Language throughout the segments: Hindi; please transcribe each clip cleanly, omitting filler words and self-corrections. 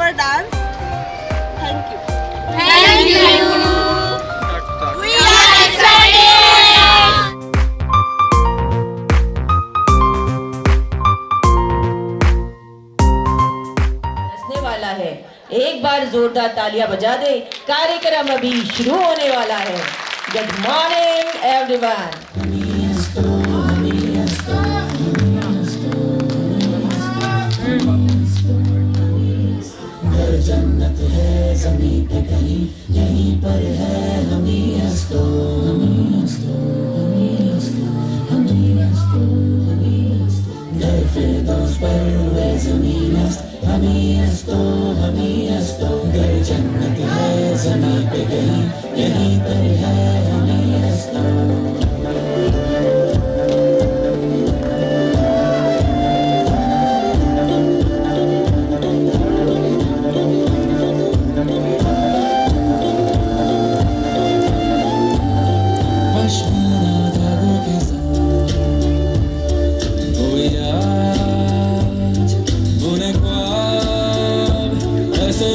our dance. Thank you. Thank you. We are excited. हंसने वाला है, एक बार जोरदार तालियां बजा दे। कार्यक्रम अभी शुरू होने वाला है। Good morning everyone. जन्नत है ज़मीं पे कहीं, यहीं पर है हमी हस्तो, हमी हस्तो, हमी हस्तो, हमी हस्तो, हमी हस्तो। घर फिरदौस पर हुए ज़मीं हस्त, हमी हस्तो, हमी हस्तो। घर जन्नत है ज़मीं पे कहीं, यहीं पर है हमी हस्तो।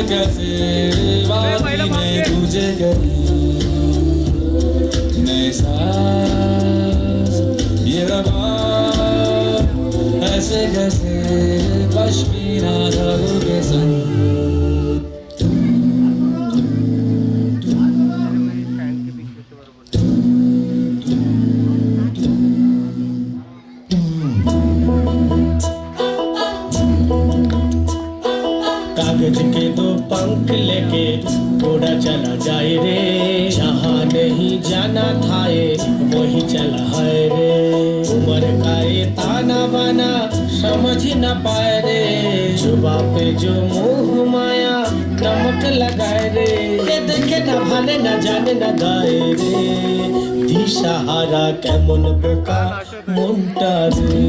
कैसे वादी में तुझे गई नए सांस ये रवाब ऐसे कैसे पश्मीना धागों के संग। कागज के दो पंख लेके उड़ा चला जाए रे, जहाँ नहीं जाना था वही चला है रे। उम्र का ये ताना बाना समझ न पाए रे, जुबा पे जो मुँह माया नमक लगाए रे। ये देखे न भाने न जाने न गाए रे, दिशहारा केमन बोका मुंटा रे।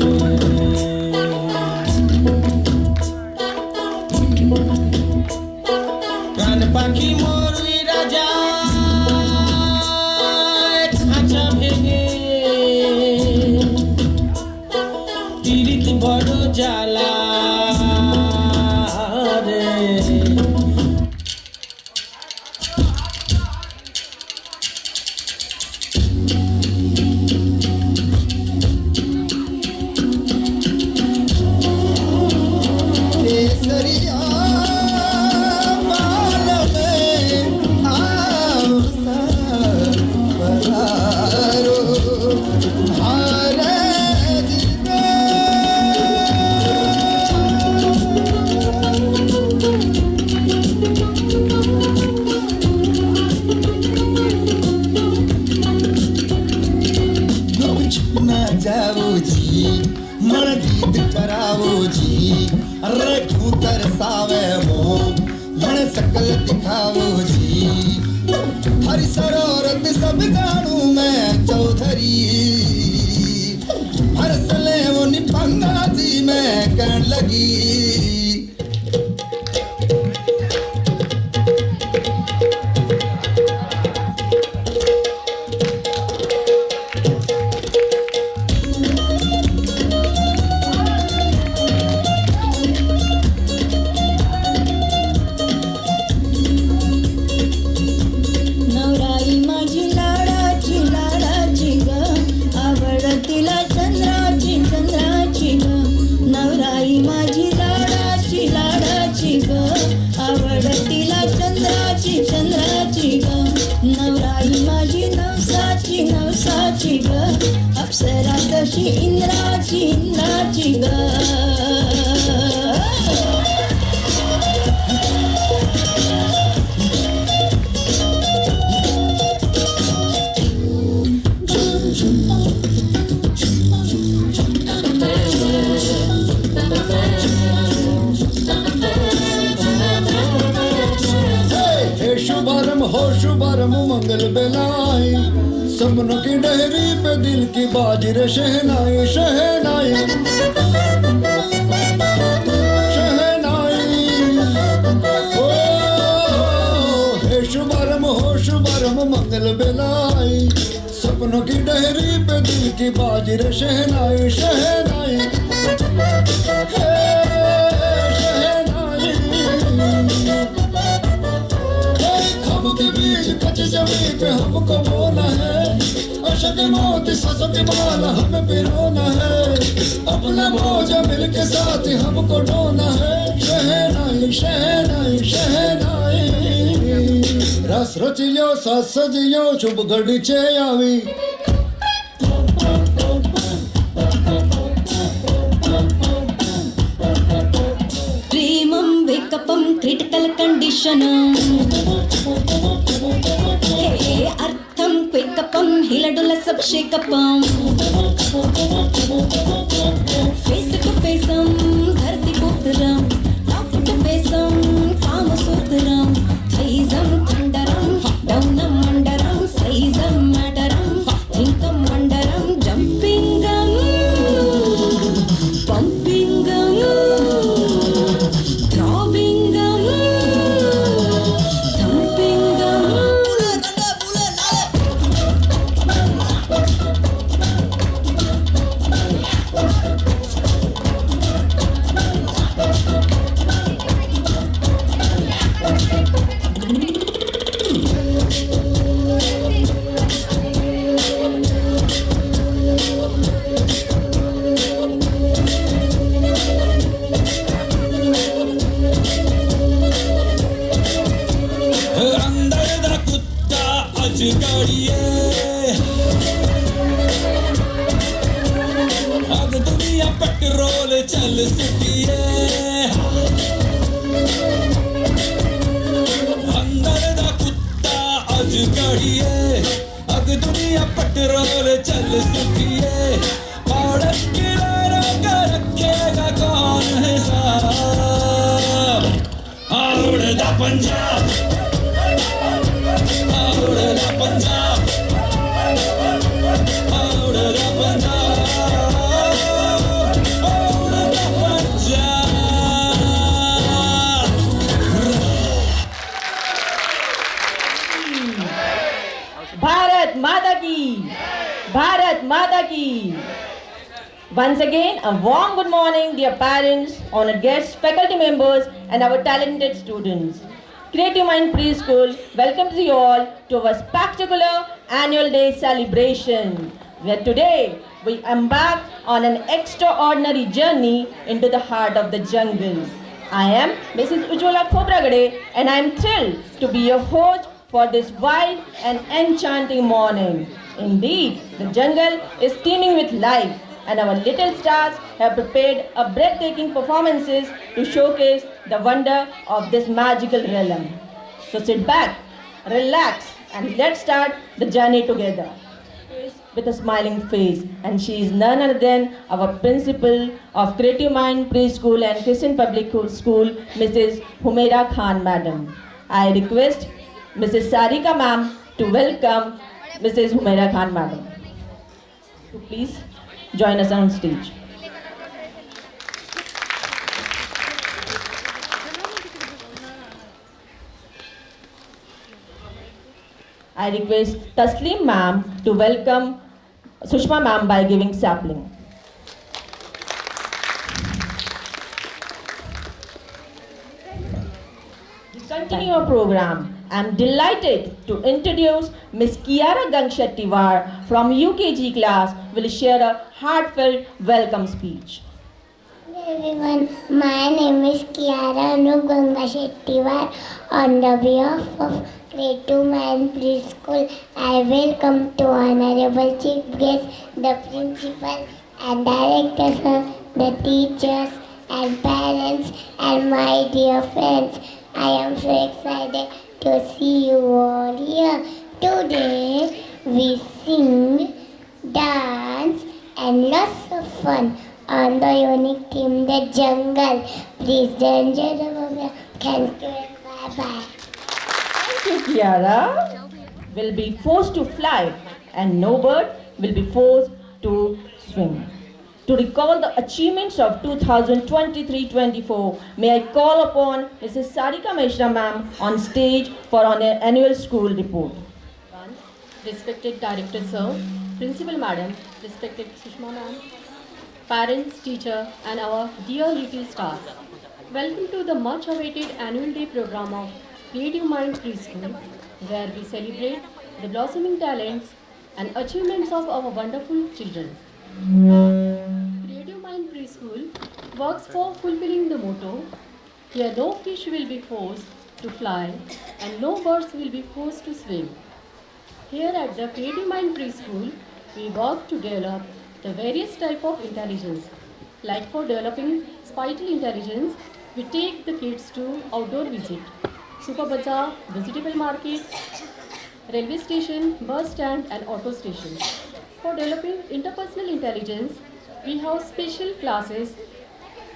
प्राण पाखी मोर राजा खाঁচা ভেঙে পীড়িত বড় জ্বালা রে। केसरिया जाओ जी मन गीत कराओ जी, अरे क्यों तरसावे मोह मन सकल दिखाओ जी। हरि सरोरत सब जानू मैं चौधरी, हरसले वो निपंगा जी मैं कहन लगी। नवराई माझी नवसाची नवसाची ग, अप्सरा तशी इंद्राची इंद्राची ग। हो शुभारम मंगल बेलाई, सपनों की डहरी पे दिल की बाजी रे शहनाई शहनाई शहनाई। ओ हे शुभारम मंगल बेलाई, सपनों की डहरी पे दिल की बाजी रे शहनाई शहनाई शहनाई। गीत हमको बोना है, अशक मौत ससक माला हमें पिरोना है, अपना मौज मिल के साथ हमको ढोना है। शहनाई शहनाई शहनाई रस रचियो सास सजियो शुभ घड़ी चे आवी। प्रेमं वेकपं क्रिटिकल कंडीशन, हे अर्थं क्वेकपं हिलडुल सब शेकपं, फेस टू फेसं धरती पुत्रं, टॉप टू फेसं कामसूत्रं, थैजं थंडरं डौनं मंडरं, सैजं मैटरं थिंकं मंडरं, जंपिंगं पंपिंगं थ्रॉबिंगं थंपिंगं। अंदर दा कुत्ता अजगड़िए, अग दुनिया पेट्रोल चल सुटिए, अंदर दा कुत्ता अजगड़िए, अग दुनिया पेट्रोल चल सुटिए, औरत किनारा का रखेगा कौन हिसाब, औरदा पंजाब, औरदा पंजाब, औरदा पंजाब, औरदा पंजाब। भारत माता की, भारत माता की। Once again, a warm good morning, dear parents, honored guests, faculty members, and our talented students. Creative Mind Preschool welcomes you all to our spectacular annual day celebration, where today we embark on an extraordinary journey into the heart of the jungle. I am Mrs. Ujjwala Khobragade, and I am thrilled to be your host for this wild and enchanting morning. Indeed, the jungle is teeming with life, and our little stars have prepared a breathtaking performances to showcase the wonder of this magical realm. So sit back, relax, and let's start the journey together. With a smiling face, and she is none other than our principal of Creative Mind Preschool and Christian Public School, Mrs. Humaira Khan Madam. I request Mrs. Sarika Ma'am to welcome Mrs. Humaira Khan Madam. So please join us on stage. I request Taslim Ma'am to welcome Sushma Ma'am by giving sapling. To continue our program, I am delighted to introduce Miss Kiara Gangshettiwar from UKG class will share a heartfelt welcome speech. Hello everyone, my name is Kiara Anup Ganga Shettiwar. On the behalf of Creative Mind Preschool, I welcome to Honorable Chief Guest, the Principal and Directors, the teachers and parents and my dear friends. I am so excited to see you all here. Today we sing, dance and lots of fun on the unique theme, the jungle. Please enjoy the program. Thank you and bye-bye. Thank you, Kiara. Will be forced to fly and no bird will be forced to swim. To recall the achievements of 2023-24, may I call upon Mrs. Sarika Mishra Ma'am on stage for an annual school report. Respected Director Sir, Principal Madam, respected Sushma Ma'am, parents, teacher and our dear little staff. Welcome to the much awaited annual day program of Creative Mind Preschool, where we celebrate the blossoming talents and achievements of our wonderful children. Creative Mind Preschool works for fulfilling the motto: here no fish will be forced to fly and no birds will be forced to swim. Here at the Creative Mind Preschool, we work to develop the various type of intelligence. Like for developing spatial intelligence, we take the kids to outdoor visit, super bazaar, vegetable market, railway station, bus stand and auto station. For developing interpersonal intelligence, we have special classes.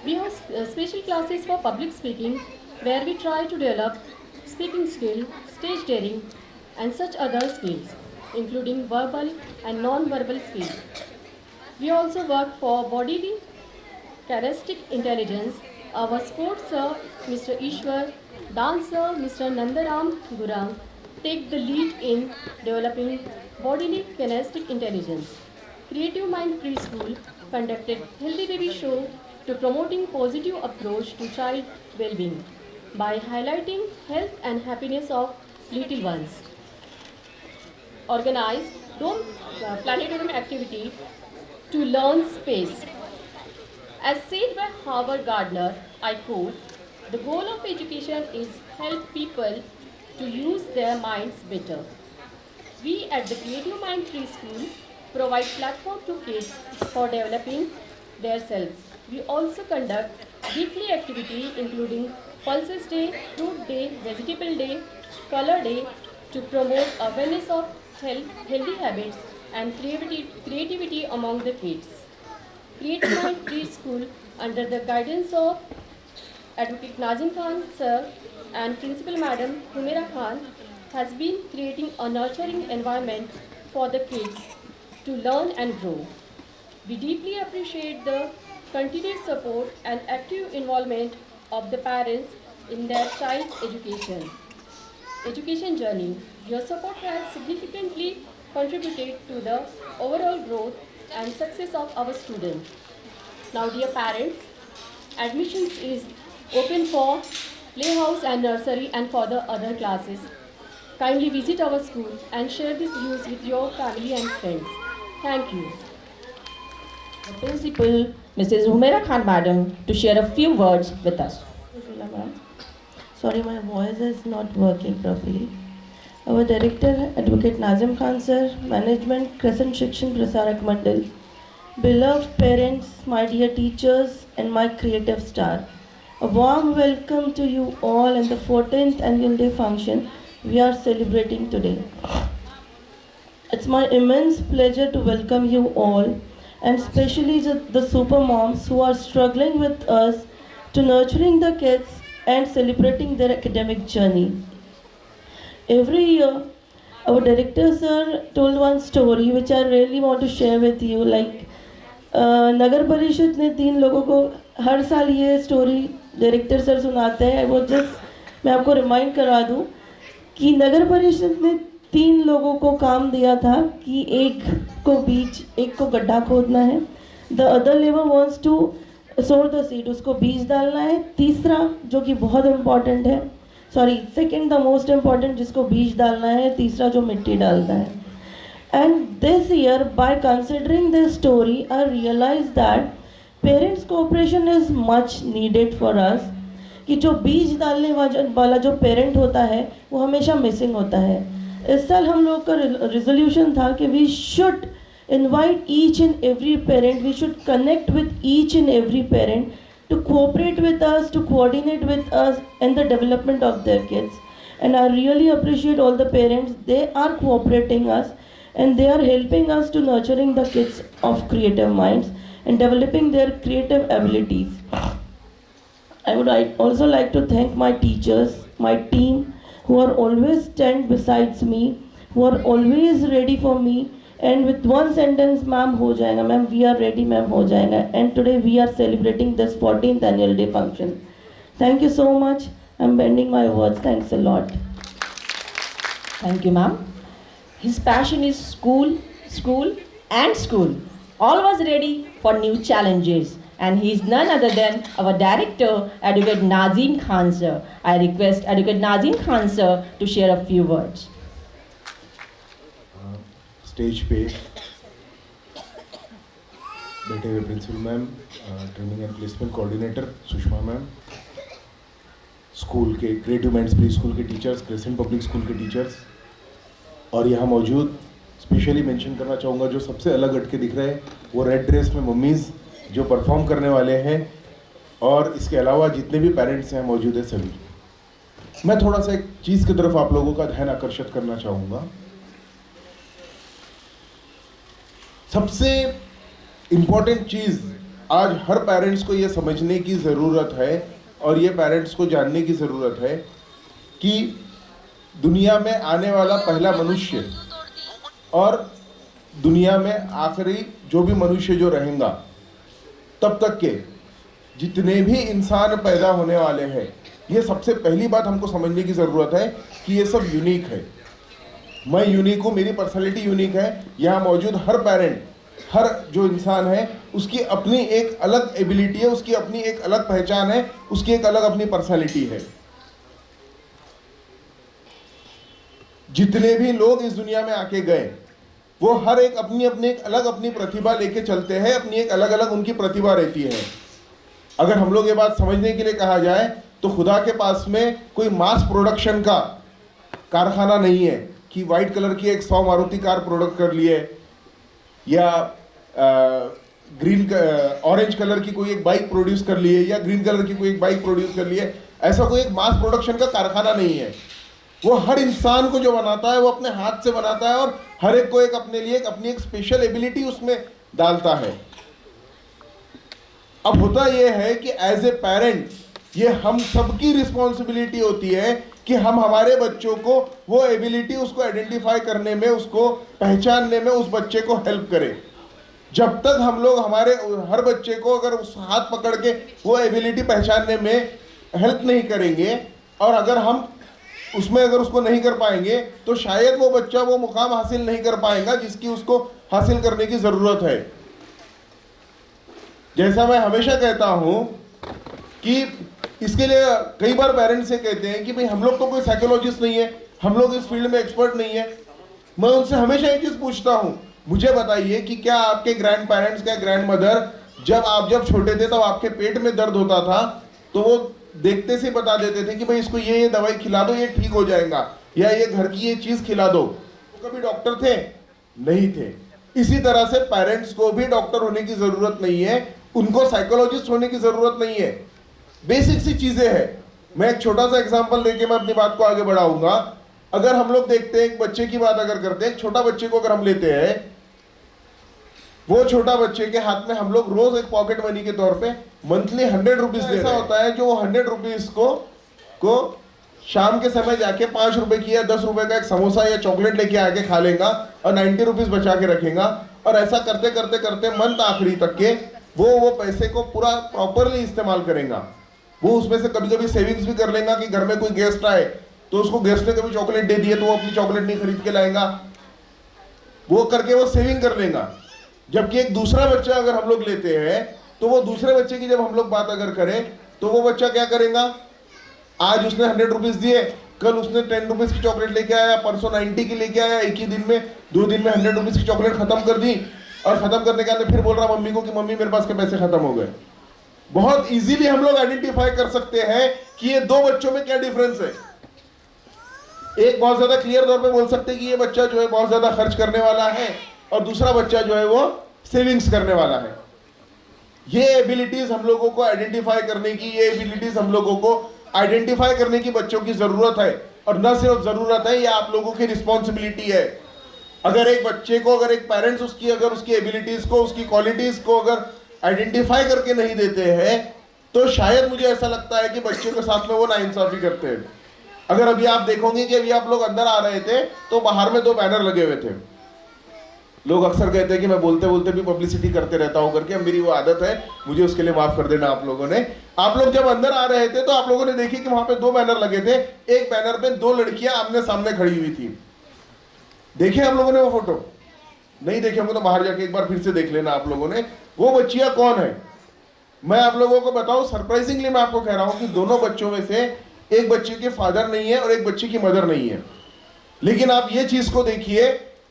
We have special classes for public speaking where we try to develop speaking skill, stage daring and such other skills including verbal and non-verbal skills. We also work for bodily kinesthetic intelligence. Our sports sir, Mr. Ishwar, dancer, Mr. Nandaram Gurang, take the lead in developing bodily kinesthetic intelligence. Creative Mind Preschool conducted Healthy Baby Show to promoting positive approach to child well-being by highlighting health and happiness of little ones. Organized dome planetarium activity to learn space. As said by Howard Gardner, I quote, the goal of education is help people to use their minds better. We at the Creative Mind Preschool provide platform to kids for developing their selves. We also conduct weekly activity including Pulses Day, Fruit Day, Vegetable Day, Color Day to promote awareness of health, healthy habits and creativity among the kids. Creative Mind Preschool under the guidance of Advocate Nazim Khan Sir and Principal Madam Humaira Khan has been creating a nurturing environment for the kids to learn and grow. We deeply appreciate the continued support and active involvement of the parents in their child's education journey. Your support has significantly contributed to the overall growth and success of our students. Now, dear parents, admissions is open for playhouse and nursery and for the other classes. Kindly visit our school and share this news with your family and friends. Thank you. The principal, Mrs. Humaira Khan Madam, to share a few words with us. Sorry, my voice is not working properly. Our director, Advocate Nazim Khan Sir, Management, Crescent Shikshan Prasarak Mandal, beloved parents, my dear teachers, and my creative star. A warm welcome to you all in the 14th Annual Day function we are celebrating today. It's my immense pleasure to welcome you all, and especially the super moms who are struggling with us to nurturing the kids and celebrating their academic journey. Every year, our director sir told one story which I really want to share with you. Like नगर परिषद ने 3 लोगों को हर साल ये स्टोरी डायरेक्टर सर सुनाते हैं. वो जस्ट मैं आपको रिमाइंड करवा दूँ कि नगर परिषद ने 3 लोगों को काम दिया था कि एक को गड्ढा खोदना है, the other labour wants to sow the seed, उसको बीज डालना है, तीसरा जो कि बहुत इम्पॉर्टेंट है, सेकंड द मोस्ट इम्पॉर्टेंट जिसको बीज डालना है, तीसरा जो मिट्टी डालना है. And this year, by considering this story, I realized that parents' cooperation is much needed for us. कि जो बीज डालने वाला जो पेरेंट होता है वो हमेशा मिसिंग होता है. इस साल हम लोग का रिजोल्यूशन था कि we should invite each and every parent, we should connect with each and every parent to cooperate with us, to coordinate with us in the development of their kids. And I really appreciate all the parents. They are cooperating us and they are helping us to nurturing the kids of creative minds and developing their creative abilities. I would also like to thank my teachers, my team, who are always stand besides me, who are always ready for me. And with one sentence, ma'am, ho jayega, ma'am, we are ready, ma'am, ho jayega. And today we are celebrating this 14th annual day function. Thank you so much. I'm bending my words. Thanks a lot. Thank you, ma'am. His passion is school, school and school. Always ready for new challenges. And he is none other than our director, Advocate Nazim Khan sir. I request Advocate Nazim Khan sir to share a few words. Stage पे बैठे हुए principal ma'am, training and placement coordinator Sushma ma'am, school के क्रिएटिव माइंड्स प्री स्कूल के टीचर्स, क्रेसेंट पब्लिक स्कूल के टीचर्स, और यहाँ मौजूद स्पेशली मेंशन करना चाहूँगा जो सबसे अलग हटके दिख रहे हैं वो रेड ड्रेस में मम्मीज़ जो परफॉर्म करने वाले हैं, और इसके अलावा जितने भी पेरेंट्स हैं मौजूद है सभी। मैं थोड़ा सा एक चीज़ की तरफ आप लोगों का ध्यान आकर्षित करना चाहूँगा। सबसे इम्पॉर्टेंट चीज़ आज हर पेरेंट्स को ये समझने की ज़रूरत है और ये पेरेंट्स को जानने की ज़रूरत है कि दुनिया में आने वाला पहला मनुष्य और दुनिया में आखिरी जो भी मनुष्य जो रहेगा, तब तक के जितने भी इंसान पैदा होने वाले हैं, ये सबसे पहली बात हमको समझने की ज़रूरत है कि ये सब यूनिक है। मैं यूनिक हूँ, मेरी पर्सनैलिटी यूनिक है। यहाँ मौजूद हर पेरेंट, हर जो इंसान है उसकी अपनी एक अलग एबिलिटी है, उसकी अपनी एक अलग पहचान है, उसकी एक अलग अपनी पर्सनैलिटी है। जितने भी लोग इस दुनिया में आके गए वो हर एक अपनी अपनी एक अलग अपनी प्रतिभा लेके चलते हैं, अपनी एक अलग अलग उनकी प्रतिभा रहती है। अगर हम लोग ये बात समझने के लिए कहा जाए तो खुदा के पास में कोई मास प्रोडक्शन का कारखाना नहीं है कि वाइट कलर की एक 100 मारुति कार प्रोडक्ट कर लिए या ऑरेंज कलर की कोई एक बाइक प्रोड्यूस कर लिए या ग्रीन कलर की कोई एक बाइक प्रोड्यूस कर लिए। ऐसा कोई एक मास प्रोडक्शन का कारखाना नहीं है। वो हर इंसान को जो बनाता है वो अपने हाथ से बनाता है और हर एक को एक अपने लिए अपनी एक स्पेशल एबिलिटी उसमें डालता है। अब होता यह है कि एज ए पेरेंट ये हम सबकी रिस्पॉन्सिबिलिटी होती है कि हम हमारे बच्चों को वो एबिलिटी उसको आइडेंटिफाई करने में, उसको पहचानने में उस बच्चे को हेल्प करें। जब तक हम लोग हमारे हर बच्चे को अगर उस हाथ पकड़ के वो एबिलिटी पहचानने में हेल्प नहीं करेंगे और अगर हम उसमें अगर उसको नहीं कर पाएंगे तो शायद वो बच्चा वो मुकाम हासिल नहीं कर पाएगा जिसकी उसको हासिल करने की ज़रूरत है। जैसा मैं हमेशा कहता हूं कि इसके लिए कई बार पेरेंट्स से कहते हैं कि भाई हम लोग तो कोई साइकोलॉजिस्ट नहीं है, हम लोग इस फील्ड में एक्सपर्ट नहीं है। मैं उनसे हमेशा एक चीज़ पूछता हूं, मुझे बताइए कि क्या आपके ग्रैंड पेरेंट्स, क्या ग्रैंड मदर जब छोटे थे तब आपके पेट में दर्द होता था तो वो देखते से बता देते थे कि भाई इसको ये दवाई खिला दो, ये ठीक हो जाएगा, या ये घर की ये चीज़ खिला दो? वो कभी डॉक्टर थे? नहीं थे। इसी तरह से पेरेंट्स को भी डॉक्टर होने की ज़रूरत नहीं है, उनको साइकोलॉजिस्ट होने की ज़रूरत नहीं है। बेसिक सी चीज़ें हैं। मैं एक छोटा सा एग्जाम्पल लेके मैं अपनी बात को आगे बढ़ाऊंगा। अगर हम लोग देखते हैं एक बच्चे की बात अगर करते हैं, एक छोटा बच्चे को अगर हम लेते हैं, वो छोटा बच्चे के हाथ में हम लोग रोज एक पॉकेट मनी के तौर पे मंथली 100 रुपीज ऐसा होता है जो वो 100 रुपीज को शाम के समय जाके 5 रुपए की या 10 रुपए का एक समोसा या चॉकलेट लेके आके खा लेगा और 90 रुपीज बचा के रखेगा। और ऐसा करते करते करते मंथ आखिरी तक के वो पैसे को पूरा प्रॉपरली इस्तेमाल करेगा। वो उसमें से कभी कभी सेविंग्स भी कर लेगा कि घर में कोई गेस्ट आए तो उसको गेस्ट ने कभी चॉकलेट दे दिए तो वो अपनी चॉकलेट नहीं खरीद के लाएगा, वो करके वो सेविंग कर लेगा। जबकि एक दूसरा बच्चा अगर हम लोग लेते हैं तो वो दूसरे बच्चे की जब हम लोग बात अगर करें तो वो बच्चा क्या करेगा, आज उसने 100 रुपीज दिए, कल उसने 10 रुपीज की चॉकलेट लेके आया, परसों 90 की लेके आया, एक ही दिन में 2 दिन में 100 रुपीज की चॉकलेट खत्म कर दी और खत्म करने के बाद फिर बोल रहा मम्मी को कि मम्मी मेरे पास के पैसे खत्म हो गए। बहुत इजीली हम लोग आइडेंटिफाई कर सकते हैं कि ये दो बच्चों में क्या डिफरेंस है। एक बहुत ज्यादा क्लियर तौर पे बोल सकते हैं कि ये बच्चा जो है बहुत ज्यादा खर्च करने वाला है और दूसरा बच्चा जो है वो सेविंग्स करने वाला है। ये एबिलिटीज हम लोगों को आइडेंटिफाई करने की, ये एबिलिटीज हम लोगों को आइडेंटिफाई करने की बच्चों की जरूरत है। और न सिर्फ जरूरत है, ये आप लोगों की रिस्पॉन्सिबिलिटी है। अगर एक बच्चे को, अगर एक पेरेंट्स उसकी एबिलिटीज को, उसकी क्वालिटीज को अगर आइडेंटिफाई करके नहीं देते हैं तो शायद मुझे ऐसा लगता है कि बच्चों के साथ में वो नाइंसाफी करते हैं। अगर अभी आप देखोगे कि अभी आप लोग अंदर आ रहे थे तो बाहर में 2 बैनर लगे हुए थे। लोग अक्सर कहते हैं कि मैं बोलते बोलते भी पब्लिसिटी करते रहता हूं करके, मेरी वो आदत है, मुझे उसके लिए माफ कर देना आप लोगों ने। आप लोग जब अंदर आ रहे थे तो आप लोगों ने देखी कि वहां पे 2 बैनर लगे थे। एक बैनर पे 2 लड़कियां आमने सामने खड़ी हुई थी। देखे आप लोगों ने वो फोटो? नहीं देखे होंगे तो बाहर जाके एक बार फिर से देख लेना आप लोगों ने। वो बच्चियां कौन है मैं आप लोगों को बताऊं, सरप्राइजिंगली मैं आपको कह रहा हूं कि दोनों बच्चों में से एक बच्चे के फादर नहीं है और एक बच्चे की मदर नहीं है। लेकिन आप ये चीज को देखिए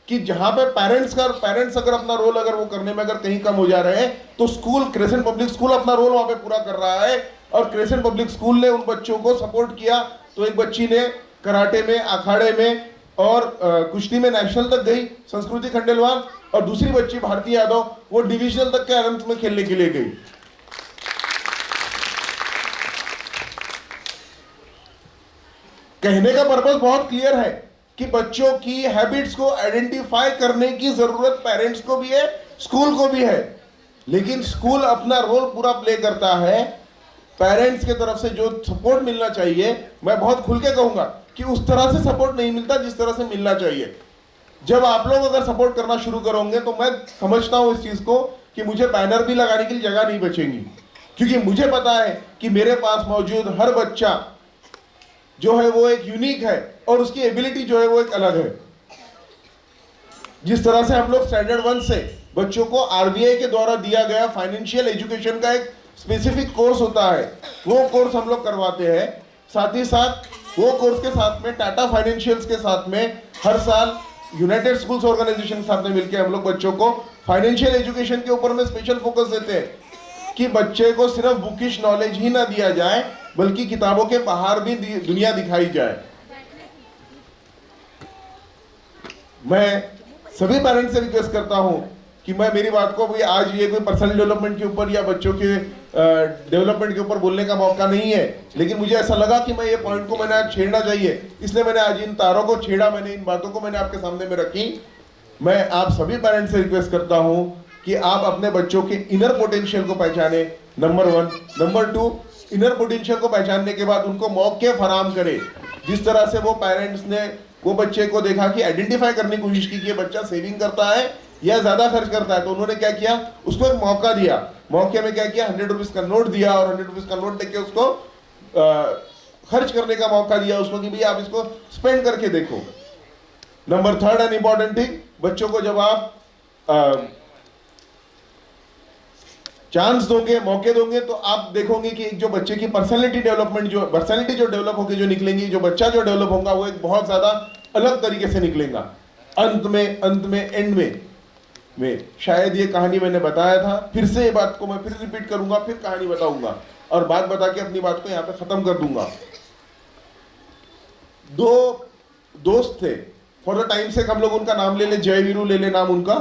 कि जहां पे पेरेंट्स अगर अपना रोल अगर वो करने में अगर कहीं कम हो जा रहे हैं, तो स्कूल, क्रेसेंट पब्लिक स्कूल अपना रोल वहां पे पूरा कर रहा है। और क्रेसेंट पब्लिक स्कूल ने उन बच्चों को सपोर्ट किया। तो एक बच्ची ने कराटे में, अखाड़े में और कुश्ती में नेशनल तक गई, संस्कृति खंडेलवाल, और दूसरी बच्ची भारती यादव वो डिविजनल तक के अंत में खेलने के लिए गई। कहने का पर्पस बहुत क्लियर है कि बच्चों की हैबिट्स को आइडेंटिफाई करने की जरूरत पेरेंट्स को भी है, स्कूल को भी है, लेकिन स्कूल अपना रोल पूरा प्ले करता है। पेरेंट्स के तरफ से जो सपोर्ट मिलना चाहिए, मैं बहुत खुल के कहूंगा कि उस तरह से सपोर्ट नहीं मिलता जिस तरह से मिलना चाहिए। जब आप लोग अगर सपोर्ट करना शुरू करोगे तो मैं समझता हूं इस चीज को कि मुझे बैनर भी लगाने के लिए जगह नहीं बचेगी, क्योंकि मुझे पता है कि मेरे पास मौजूद हर बच्चा जो है वो एक यूनिक है और उसकी एबिलिटी जो है वो एक अलग है। जिस तरह से हम लोग स्टैंडर्ड 1 से बच्चों को आरबीआई के द्वारा दिया गया फाइनेंशियल एजुकेशन का एक स्पेसिफिक कोर्स होता है, वो कोर्स हम लोग करवाते हैं। साथ ही साथ वो कोर्स के साथ में टाटा फाइनेंशियल्स के साथ में हर साल यूनाइटेड स्कूल्स ऑर्गेनाइजेशन के साथ में मिलकर हम लोग बच्चों को फाइनेंशियल एजुकेशन के ऊपर में स्पेशल फोकस देते हैं कि बच्चे को सिर्फ बुकिश नॉलेज ही ना दिया जाए, बल्कि किताबों के बाहर भी दुनिया दिखाई जाए। मैं सभी पेरेंट्स से रिक्वेस्ट करता हूं कि मैं मेरी बात को भी आज ये कोई पर्सनल डेवलपमेंट के ऊपर या बच्चों के डेवलपमेंट के ऊपर बोलने का मौका नहीं है, लेकिन मुझे ऐसा लगा कि मैं ये पॉइंट को मैंने आज छेड़ना चाहिए, इसलिए मैंने आज इन तारों को छेड़ा, मैंने इन बातों को मैंने आपके सामने में रखी। मैं आप सभी पेरेंट्स से रिक्वेस्ट करता हूं कि आप अपने बच्चों के इनर पोटेंशियल को पहचाने, नंबर 1। नंबर 2, इनर पोटेंशियल को पहचानने के बाद उनको मौके फराहम करें। जिस तरह से वो पेरेंट्स ने वो बच्चे को देखा कि आइडेंटिफाई करने की कोशिश की कि ये बच्चा सेविंग करता है या ज्यादा खर्च करता है, तो उन्होंने क्या किया, उसको एक मौका दिया। मौके में क्या किया, 100 रुपीज का नोट दिया और 100 रुपीज का नोट देके उसको खर्च करने का मौका दिया उसको कि भाई आप इसको स्पेंड करके देखो। नंबर 3 एंड इंपॉर्टेंट थिंग, बच्चों को जब आप चांस दोगे, मौके दोगे, तो आप देखोगे कि एक जो बच्चे की पर्सनैलिटी जो डेवलप होगी, जो निकलेंगी, जो बच्चा जो डेवलप होगा वो एक बहुत ज्यादा अलग तरीके से निकलेगा। अंत में एंड में शायद ये कहानी मैंने बताया था, फिर से ये बात को मैं फिर रिपीट करूंगा, फिर कहानी बताऊंगा और बात बता के अपनी बात को यहाँ पे खत्म कर दूंगा। 2 दोस्त थे, फॉर द टाइम से हम लोग उनका नाम ले ले, जय वीरू ले ले नाम उनका,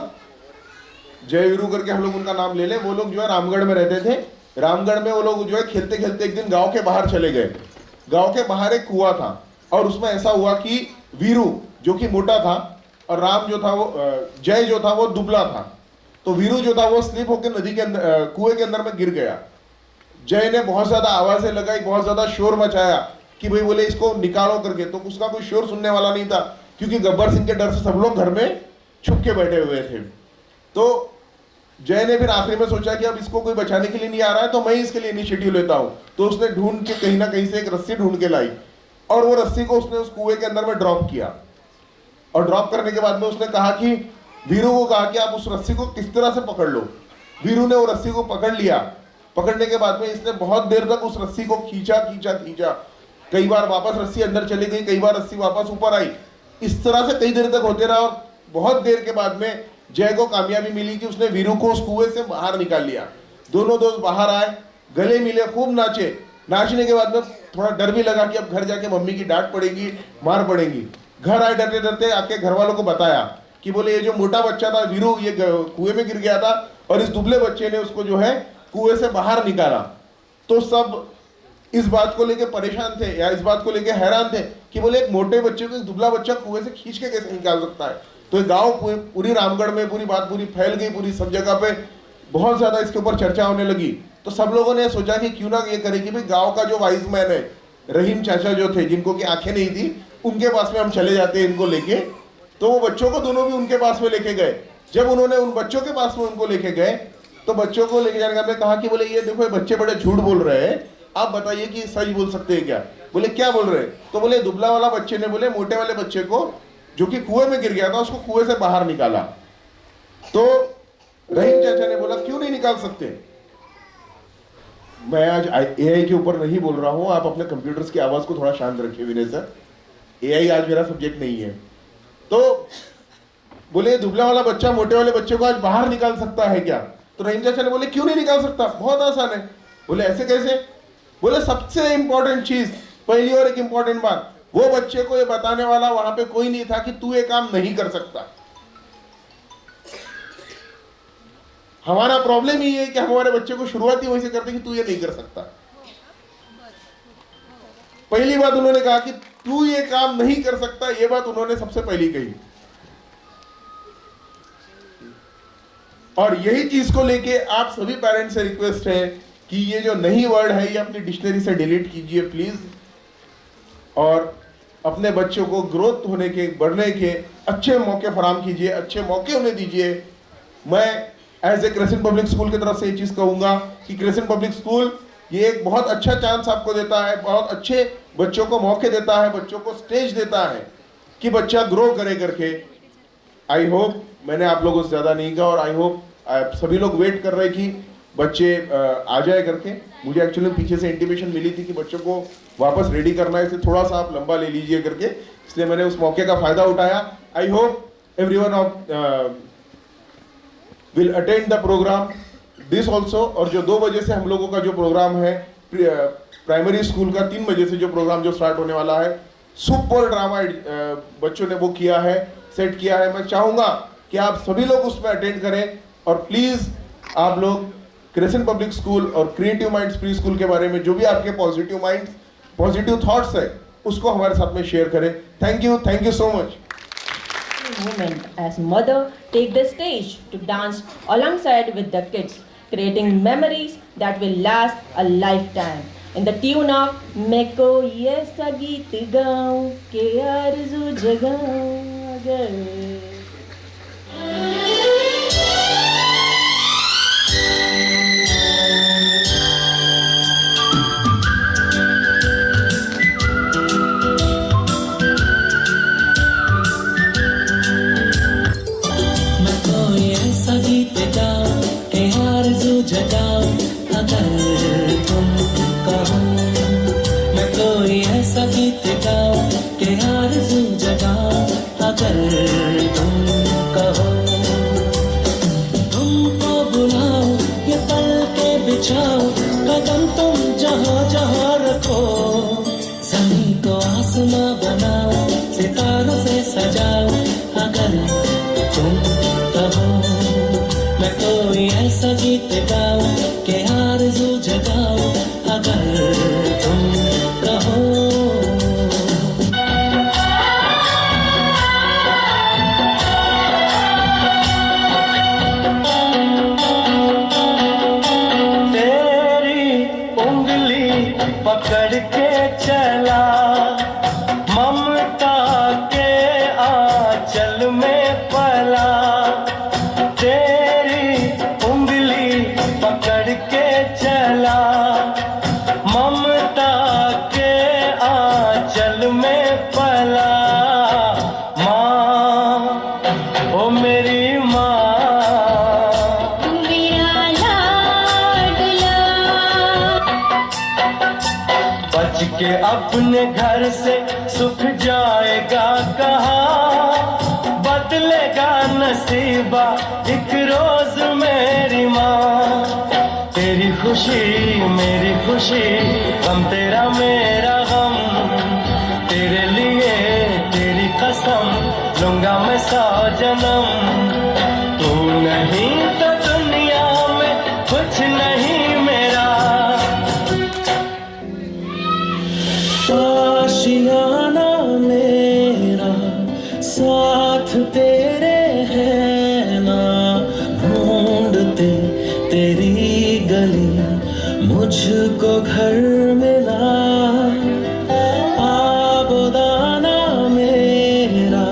जय वीरू करके हम लोग उनका नाम ले ले। वो लोग जो है रामगढ़ में रहते थे। रामगढ़ में वो लोग जो है खेलते खेलते एक दिन गांव के बाहर चले गए। गांव के बाहर एक कुआं था और उसमें ऐसा हुआ कि वीरू जो कि मोटा था और राम जो था वो जय जो था वो दुबला था, तो वीरू जो था वो स्लिप होकर नदी के अंदर, कुएं के अंदर में गिर गया। जय ने बहुत ज्यादा आवाजें लगाई, बहुत ज्यादा शोर मचाया कि भाई बोले इसको निकालो करके, तो उसका कोई शोर सुनने वाला नहीं था क्योंकि गब्बर सिंह के डर से सब लोग घर में छुप के बैठे हुए थे। तो जय ने फिर आखिरी में सोचा कि अब इसको कोई बचाने के लिए नहीं आ रहा है तो मैं ही इसके लिए इनिशिएटिव लेता हूं। तो उसने ढूंढ के कहीं ना कहीं से एक रस्सी ढूंढ के लाई और वो रस्सी को उसने उस कुएं के अंदर में ड्रॉप किया। और ड्रॉप करने के बाद में उसने कहा कि वीरू को कहा कि आप उस रस्सी को किस तरह से पकड़ लो। वीरू ने वो रस्सी को पकड़ लिया। पकड़ने के बाद में इसने बहुत देर तक उस रस्सी को खींचा। कई बार वापस रस्सी अंदर चली गई, कई बार रस्सी वापस ऊपर आई। इस तरह से कई देर तक होते रहा और बहुत देर के बाद में जय को कामयाबी मिली कि उसने वीरू को उस कुएं से बाहर निकाल लिया। दोनों दोस्त बाहर आए, गले मिले, खूब नाचे। नाचने के बाद में थोड़ा डर भी लगा कि अब घर जाके मम्मी की डांट पड़ेगी, मार पड़ेगी। घर आए डरते डरते, आके घर वालों को बताया कि बोले ये जो मोटा बच्चा था वीरू, ये कुएं में गिर गया था और इस दुबले बच्चे ने उसको जो है कुएं से बाहर निकाला। तो सब इस बात को लेके परेशान थे या इस बात को लेके हैरान थे कि बोले एक मोटे बच्चे को एक दुबला बच्चा कुएं से खींच के कैसे निकाल सकता है। तो गांव पूरी रामगढ़ में पूरी बात पूरी फैल गई, पूरी सब जगह पे बहुत ज्यादा इसके ऊपर चर्चा होने लगी। तो सब लोगों ने सोचा कि क्यों ना ये करें कि भाई गांव का जो वाइज मैन है, रहीम चाचा जो थे, जिनको की आंखें नहीं थी, उनके पास में हम चले जाते हैं इनको लेके। तो वो बच्चों को दोनों भी उनके पास में लेके गए। जब उन्होंने उन बच्चों के पास में उनको लेके गए तो बच्चों को लेके जाने के बाद कहा कि बोले ये देखो ये बच्चे बड़े झूठ बोल रहे हैं, आप बताइए कि सच बोल सकते हैं क्या। बोले क्या बोल रहे हैं। तो बोले दुबला वाला बच्चे ने बोले मोटे वाले बच्चे को जो कि कुएं में गिर गया था उसको कुएं से बाहर निकाला। तो रहीम चाचा ने बोला क्यों नहीं निकाल सकते। मैं आज एआई के ऊपर नहीं बोल रहा हूं, आप अपने कंप्यूटर्स की आवाज को थोड़ा शांत रखिए विनय सर, एआई आज मेरा सब्जेक्ट नहीं है। तो बोले ये दुबला वाला बच्चा मोटे वाले बच्चे को आज बाहर निकाल सकता है क्या? तो रहीम चाचा ने बोले क्यों नहीं निकाल सकता, बहुत आसान है। बोले ऐसे कैसे? बोले सबसे इंपॉर्टेंट चीज, पहली और एक इंपॉर्टेंट बात, वो बच्चे को ये बताने वाला वहां पे कोई नहीं था कि तू ये काम नहीं कर सकता। हमारा प्रॉब्लम ये है कि हम हमारे बच्चे को शुरुआती वहीं से करते कि तू ये नहीं कर सकता। पहली बात उन्होंने कहा कि तू ये काम नहीं कर सकता, ये बात उन्होंने सबसे पहली कही। और यही चीज को लेके आप सभी पेरेंट्स से रिक्वेस्ट है कि ये जो नई वर्ड है ये अपनी डिक्शनरी से डिलीट कीजिए प्लीज, और अपने बच्चों को ग्रोथ होने के, बढ़ने के अच्छे मौके फराहम कीजिए, अच्छे मौके उन्हें दीजिए। मैं as a Crescent Public School की तरफ से ये चीज कहूंगा कि क्रेसेंट पब्लिक स्कूल ये एक बहुत अच्छा चांस आपको देता है, बहुत अच्छे बच्चों को मौके देता है, बच्चों को स्टेज देता है कि बच्चा ग्रो करे करके। आई होप मैंने आप लोगों से ज़्यादा नहीं कहा, और आई होप सभी लोग वेट कर रहे कि बच्चे आ जाए करके। मुझे एक्चुअली पीछे से इंटीमेशन मिली थी कि बच्चों को वापस रेडी करना है, इसे थोड़ा सा आप लंबा ले लीजिए करके, इसलिए मैंने उस मौके का फ़ायदा उठाया। I hope everyone of will attend the programme this also. और जो 2 बजे से हम लोगों का जो प्रोग्राम है प्राइमरी स्कूल का, 3 बजे से जो प्रोग्राम जो स्टार्ट होने वाला है, सुपर ड्रामा बच्चों ने वो किया है, सेट किया है। मैं चाहूँगा कि आप सभी लोग उसमें अटेंड करें, और प्लीज़ आप लोग क्रेसेंट पब्लिक स्कूल और क्रिएटिव माइंड्स प्री स्कूल के बारे में जो भी आपके पॉजिटिव थॉट्स है उसको हमारे साथ में शेयर करें। Thank you so much. Moment as mother take the stage to dance alongside with the kids, creating memories that will last a lifetime. In the tune of मैं कोई ऐसा गीत गाऊं के आरज़ू जगाऊं अगर। जगाओ अगर तुम कहो, मैं कोई ऐसा गीत गाओ कि आरज़ू जगाओ अगर तुम कहो। तुमको बुलाओ ये पल के बिछाओ, कदम तुम जहाँ जहाँ रखो, ज़मीं को आसमां बनाओ, सितारों से सजाओ अगर तुम कहो। मैं कोई ऐसा गीत गाओ कि आरज़ू जगाओ अगर तुम कहो। तेरी उंगली पकड़ के चला, ममता के आंचल में पला। पकड़ के चला, ममता के आंचल में पला। माँ ओ मेरी माँ, मेरा लाडला, बच के अपने घर से सुख जाएगा कहाँ, बदलेगा नसीबा एक रोज मेरी माँ। तेरी खुशी मेरी खुशी, गम तेरा मेरा गम, तेरे लिए तेरी कसम लूंगा मैं 100 जन्म। तू नहीं तो दुनिया में कुछ नहीं मेरा। आशियाना मेरा साथ तेरे है ना, ढूंढते तेरी गली मुझको घर मिला। आबोदाना मेरा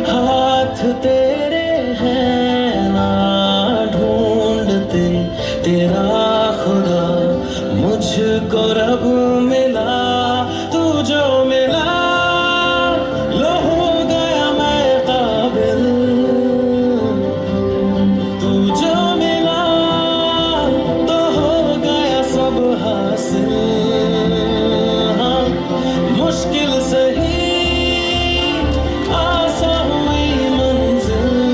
हाथ तेरे है ना, ढूंढते तेरा खुदा मुझको रब मिला। तू जो मिला लो हो गया मैं काबिल, तू जो मिला तो हो गया सब हासिल। हाँ, मुश्किल सही आसान हुई मंजिल,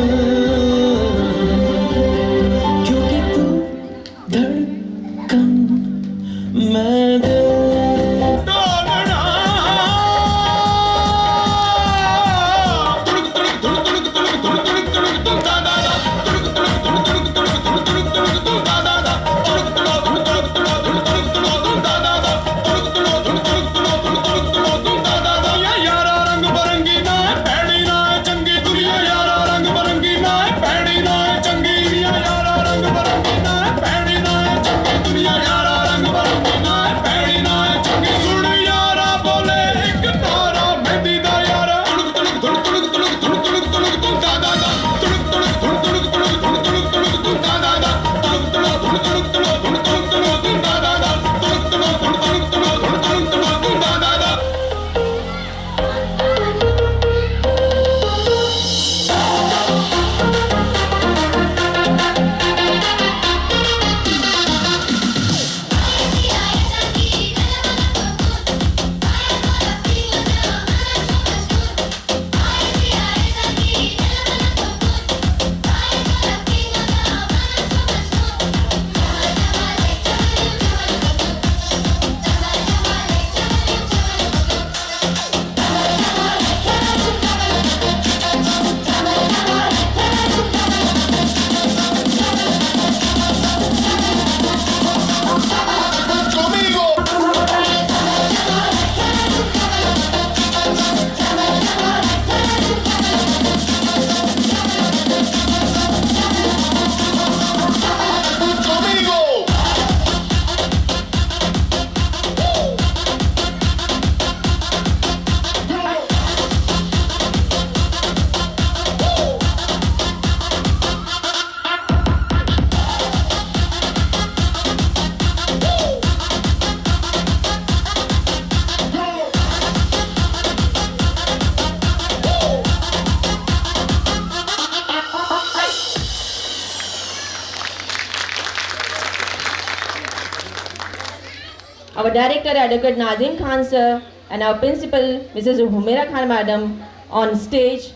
our director, Advocate Nazim Khan sir, and our principal, Mrs. Humaira Khan madam, on stage.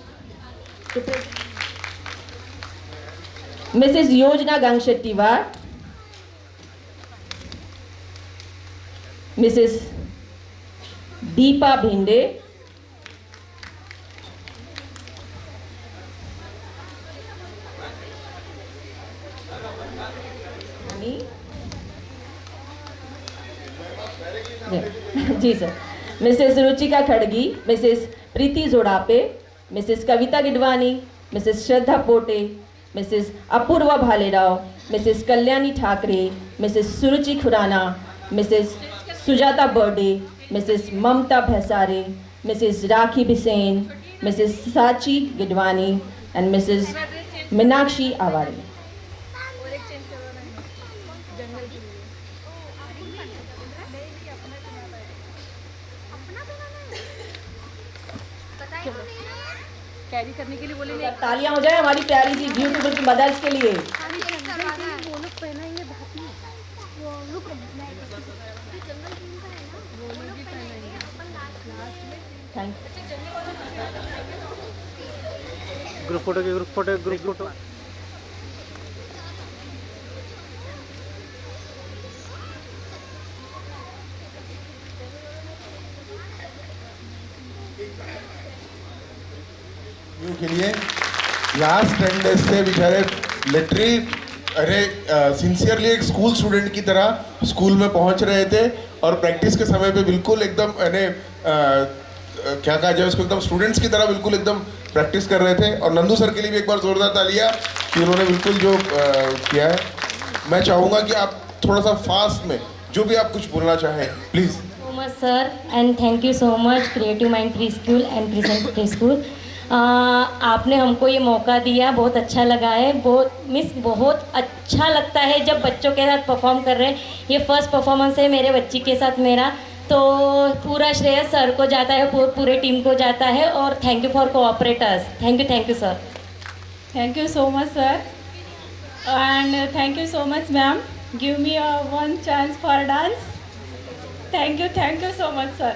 Mrs. Yojana Gangshettiwar, Mrs. Deepa Bhinde, जी sir, Mrs Ruchika Khadgi, Mrs Preeti Jodape, Mrs Kavita Gidwani, Mrs Shraddha Pote, Mrs Apurva Bhalerao, Mrs Kalyani Thackeray, Mrs Suruchi Khurana, Mrs Sujata Barde, Mrs Mamta Bhaisare, Mrs Rakhi Bisen, Mrs Sachi Gidwani and Mrs Meenakshi Awari. Carry करने के लिए बोलेंगे. तालियां हो जाए हमारी प्यारी सी ब्यूटीफुल मदर्स के लिए. Thank group photo. के लिए लास्ट 10 डेज से बेचारे लिटरली सिंसियरली एक स्कूल स्टूडेंट की तरह स्कूल में पहुंच रहे थे और प्रैक्टिस के समय पे बिल्कुल एकदम क्या कहा जाए उसको, एकदम स्टूडेंट्स की तरह बिल्कुल एकदम प्रैक्टिस कर रहे थे. और नंदू सर के लिए भी एक बार जोरदार तालियां कि उन्होंने बिल्कुल जो किया है. मैं चाहूँगा कि आप थोड़ा सा फास्ट में जो भी आप कुछ बोलना चाहें please. So much sir and thank you so much Creative Mind Preschool and Present Preschool. आपने हमको ये मौका दिया, बहुत अच्छा लगा है. बहुत अच्छा लगता है जब बच्चों के साथ परफॉर्म कर रहे हैं. ये फर्स्ट परफॉर्मेंस है मेरे बच्ची के साथ मेरा, तो पूरा श्रेय सर को जाता है, पूरे टीम को जाता है. और thank you for cooperators. Thank you sir. Thank you so much sir and thank you so much ma'am. Give me one chance for dance. Thank you so much sir.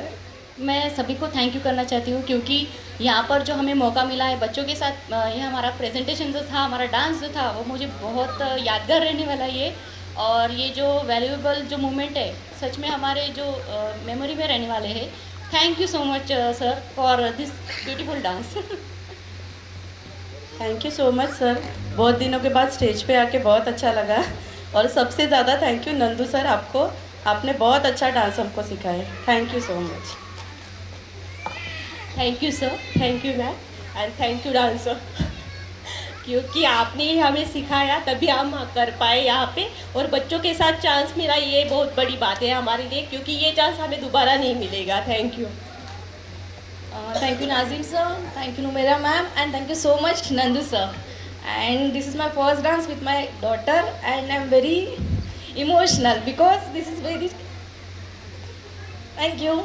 मैं सभी को थैंक यू करना चाहती हूँ क्योंकि यहाँ पर जो हमें मौका मिला है बच्चों के साथ, ये हमारा प्रेजेंटेशन जो था, हमारा डांस जो था वो मुझे बहुत यादगार रहने वाला है ये. और ये जो वैल्यूएबल जो मोमेंट है सच में हमारे जो मेमोरी में रहने वाले हैं. Thank you so much sir for this beautiful dance. Thank you so much sir. बहुत दिनों के बाद स्टेज पे आके बहुत अच्छा लगा. और सबसे ज़्यादा थैंक यू नंदू सर, आपको, आपने बहुत अच्छा डांस हमको सिखाया. Thank you so much. Thank you sir. Thank you ma'am and thank you dancer, क्योंकि आपने ही हमें सिखाया तभी हम कर पाए यहाँ पे. और बच्चों के साथ चांस मिला, ये बहुत बड़ी बात है हमारे लिए, क्योंकि ये चांस हमें दोबारा नहीं मिलेगा. Thank you. Thank you Nazim sir, thank you Humaira ma'am and thank you so much Nandu sir. And this is my first dance with my daughter and I'm very emotional because this is very. Thank you.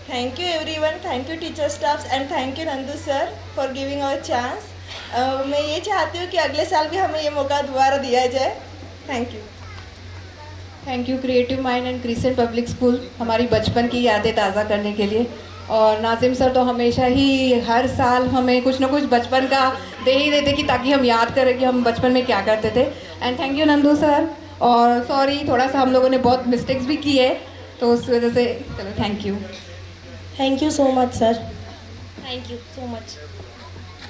Thank you everyone. Thank you teacher staffs and thank you Nandu sir for giving our chance. मैं ये चाहती हूँ कि अगले साल भी हमें ये मौका दोबारा दिया जाए. Thank you. Thank you creative mind and crescent public school हमारी बचपन की यादें ताज़ा करने के लिए. और नाजिम सर तो हमेशा ही हर साल हमें कुछ ना कुछ बचपन का दे ही देते कि ताकि हम याद करें कि हम बचपन में क्या करते थे. And thank you Nandu sir. और सॉरी थोड़ा सा हम लोगों ने बहुत मिस्टेक्स भी किए तो उस वजह से चलो thank you. Thank you so much sir. Thank you so much.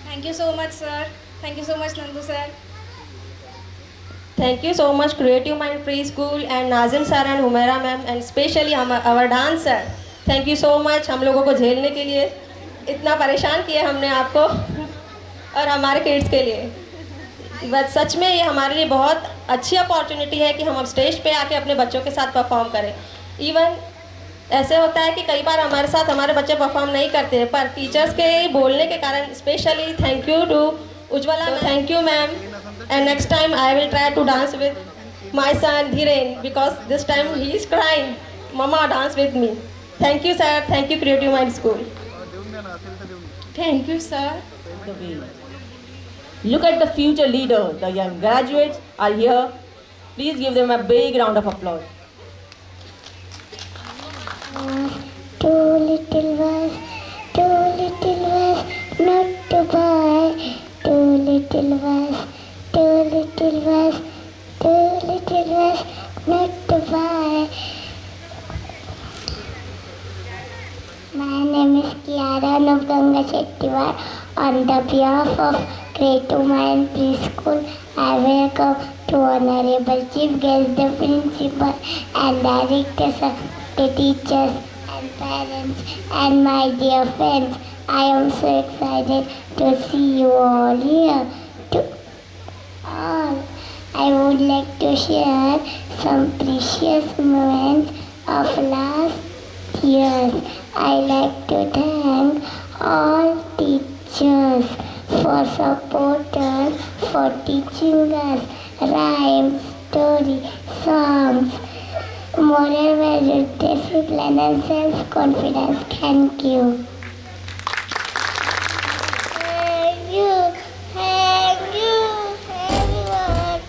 Thank you so much sir. Thank you so much Nandu sir. Thank you so much Creative Mind Preschool and Nazim sir and Humaira ma'am and especially our dancer. Thank you so much हम लोगों को झेलने के लिए, इतना परेशान किया हमने आपको और हमारे किड्स के लिए. बस सच में ये हमारे लिए बहुत अच्छी अपॉर्चुनिटी है कि हम अब स्टेज पे आके अपने बच्चों के साथ परफॉर्म करें. इवन ऐसे होता है कि कई बार हमारे साथ हमारे बच्चे परफॉर्म नहीं करते हैं, पर टीचर्स के बोलने के कारण specially thank you to Ujjwala. Thank you ma'am. And next time I will try to dance with my son Dhiren because this time he is crying. Mama, dance with me. Thank you sir. Thank you Creative Mind School. Thank you sir. Look at the future leaders. The young graduates are here. Please give them a big round of applause. Two little ones, not to buy. Two little ones, not to buy. My name is Kiara Navganga Shettiwar. On the behalf of Grade 2 Mayan Preschool, I welcome to Honorable Chief Guest, the Principal and Directors, the teachers and parents and my dear friends. I am so excited to see you all here. To all, I would like to share some precious moments of last years. I like to thank all teachers for support us, for teaching us rhymes, stories, songs, moral values, discipline and self-confidence. Thank you. Thank you, everyone.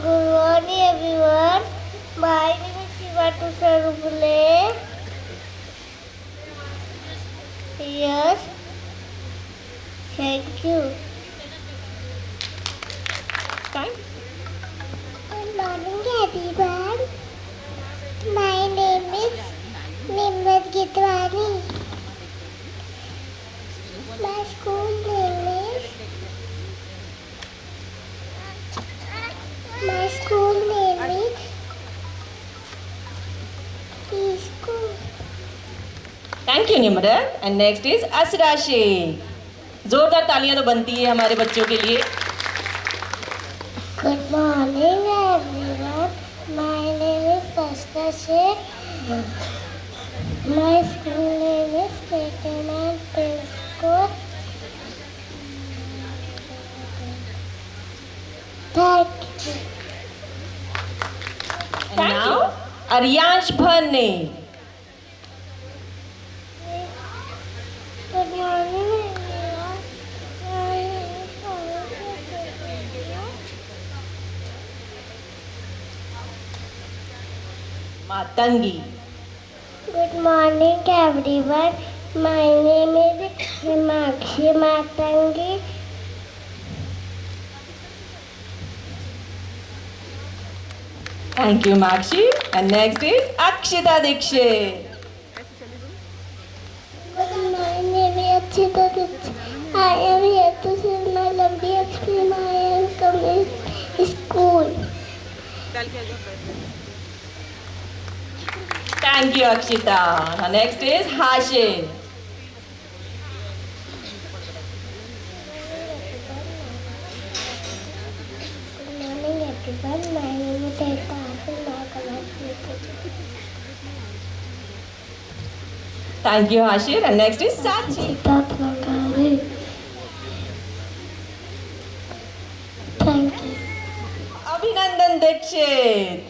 Good morning, everyone. My name is Shivatu Sarupule. Yes. Thank you. Good morning, everyone. My name is Nimrat Gitwani. My school name is Preschool. Thank you Nimrat. And next is Asra Shaikh. जोरदार तालियां तो बनती है हमारे बच्चों के लिए. Good morning, everyone. My name is Asra Sheikh. My school name is Keteman Preschool. Thank you. And now Aryansh Bhanne. Good morning, everyone. My name is Matangi. Good morning, everyone. My name is Himakshi Matangi. Thank you, Makshi. And next is Akshita Dikshit. My name is Akshita Dikshit. I am here to share my lovely experience. I am coming to school. Thank you, Akshita. And next is Hashim. Good morning, everyone. My name is Ekta Hashim. I come Thank you, Hashir. And next is Sachi. Thank you. Abhinandan Dikshit.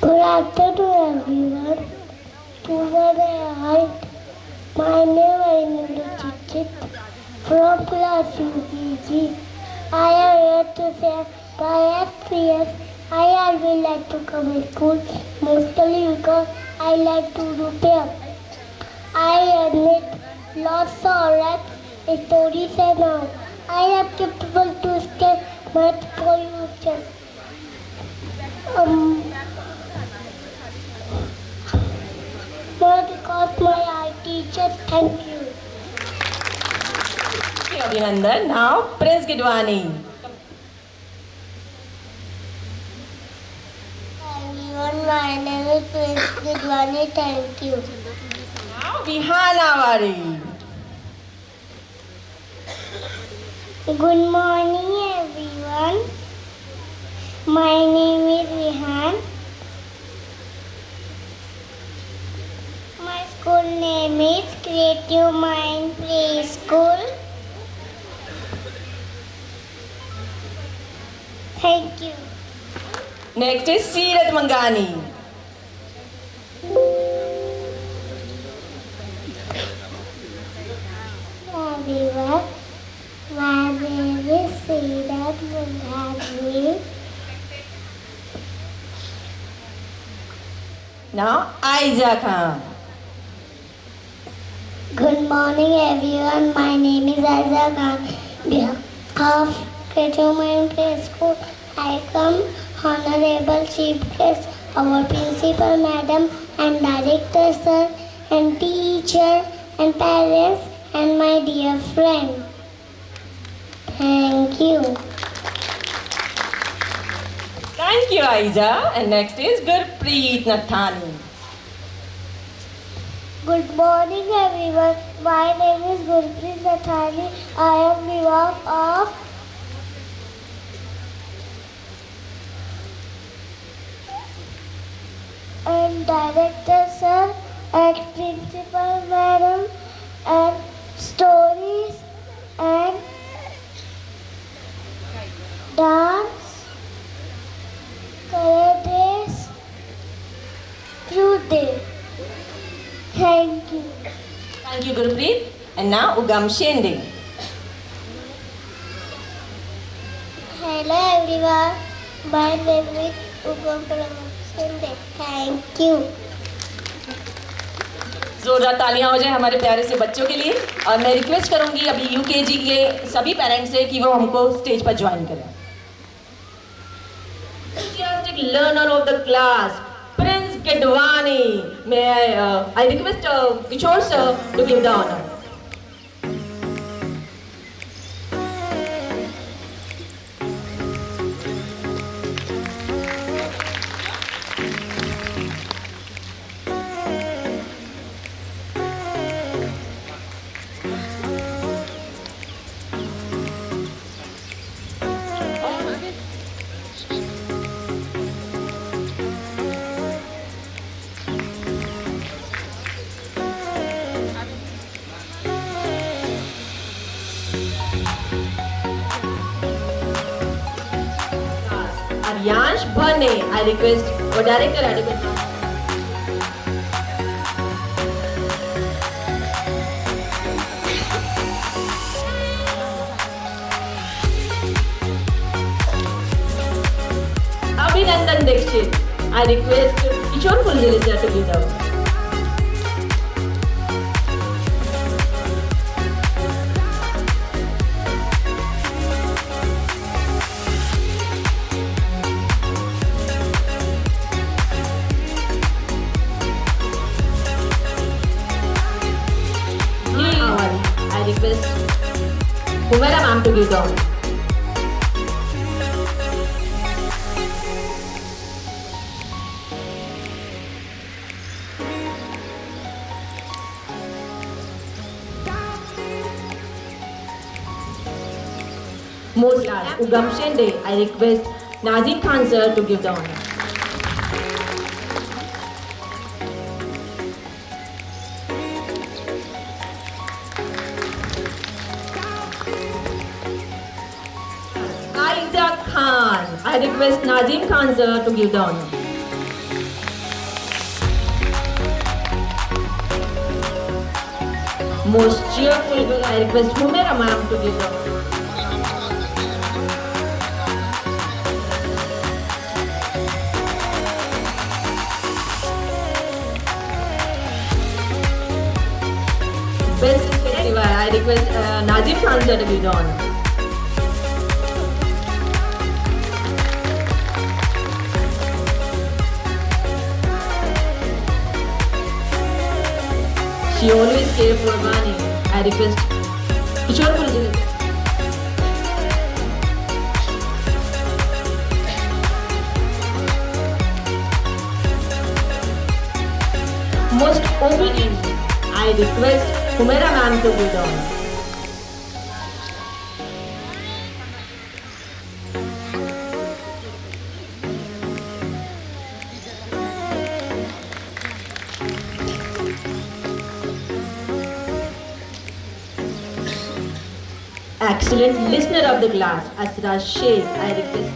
Good afternoon, everyone. Today I my name is Nindra Chichit from class UPG. I am here to share my experience. I always like to come to school, mostly because I like to do prayer. I admit lots of rap stories and all. I am capable to sketch math for you. Not because my art teacher. Thank you. Thank you, Abhinandan. Now, Prince Gidwani. Everyone, my name is Prince Gidwani. Thank you. Now, Vihana Wari. Good morning, everyone. My name is Vihan. My school name is Creative Mind Preschool. Thank you. Next is Seerat Mangani. Everyone, my name is Seerat Mangani. Now, Aiza Khan. Good morning everyone, my name is Aiza Khan. Behalf of Creative Mind Preschool, I come Honorable Chief Guest, our Principal Madam and Director Sir and teacher and parents and my dear friend. Thank you. Thank you, Aiza. And next is Gurpreet Nathani. Good morning everyone. My name is Gurpreet Nathani. I am behalf of and Director Sir and Principal Madam and stories and dance, color days, fruit day. Thank you. Thank you, Gurpreet. And now, Ugam Shende. Hello everyone. My name is Ugam Shende. Thank you. जोरदार तालियां हो जाए हमारे प्यारे से बच्चों के लिए। और मैं रिक्वेस्ट करूंगी अभी यूकेजी के सभी पेरेंट्स से कि वो हमको स्टेज पर ज्वाइन करें। Enthusiastic learner of the class, Prince Kedwani. May I request Kishore sir to give the honor. Aryansh Bhane, I request for Director Education. Abhinandan Dixit, I request Kishore Fulzile sir to give the honor. I request Humera ma'am to give the honor. Most last, Ugam Shende, I request Nazim Khan sir to give the honor. Aiza Khan, I request Nazim Khan sir to give the honor. Most cheerful girl, I request Humera ma'am to give the honor. Best effective, I request Nazim Khan sir to give the honor. She always cared for Vani. I request Kishore Fulzile. Most obedient, I request Humera ma'am to give the honor. Excellent listener of the class, Asra Sheikh, I request.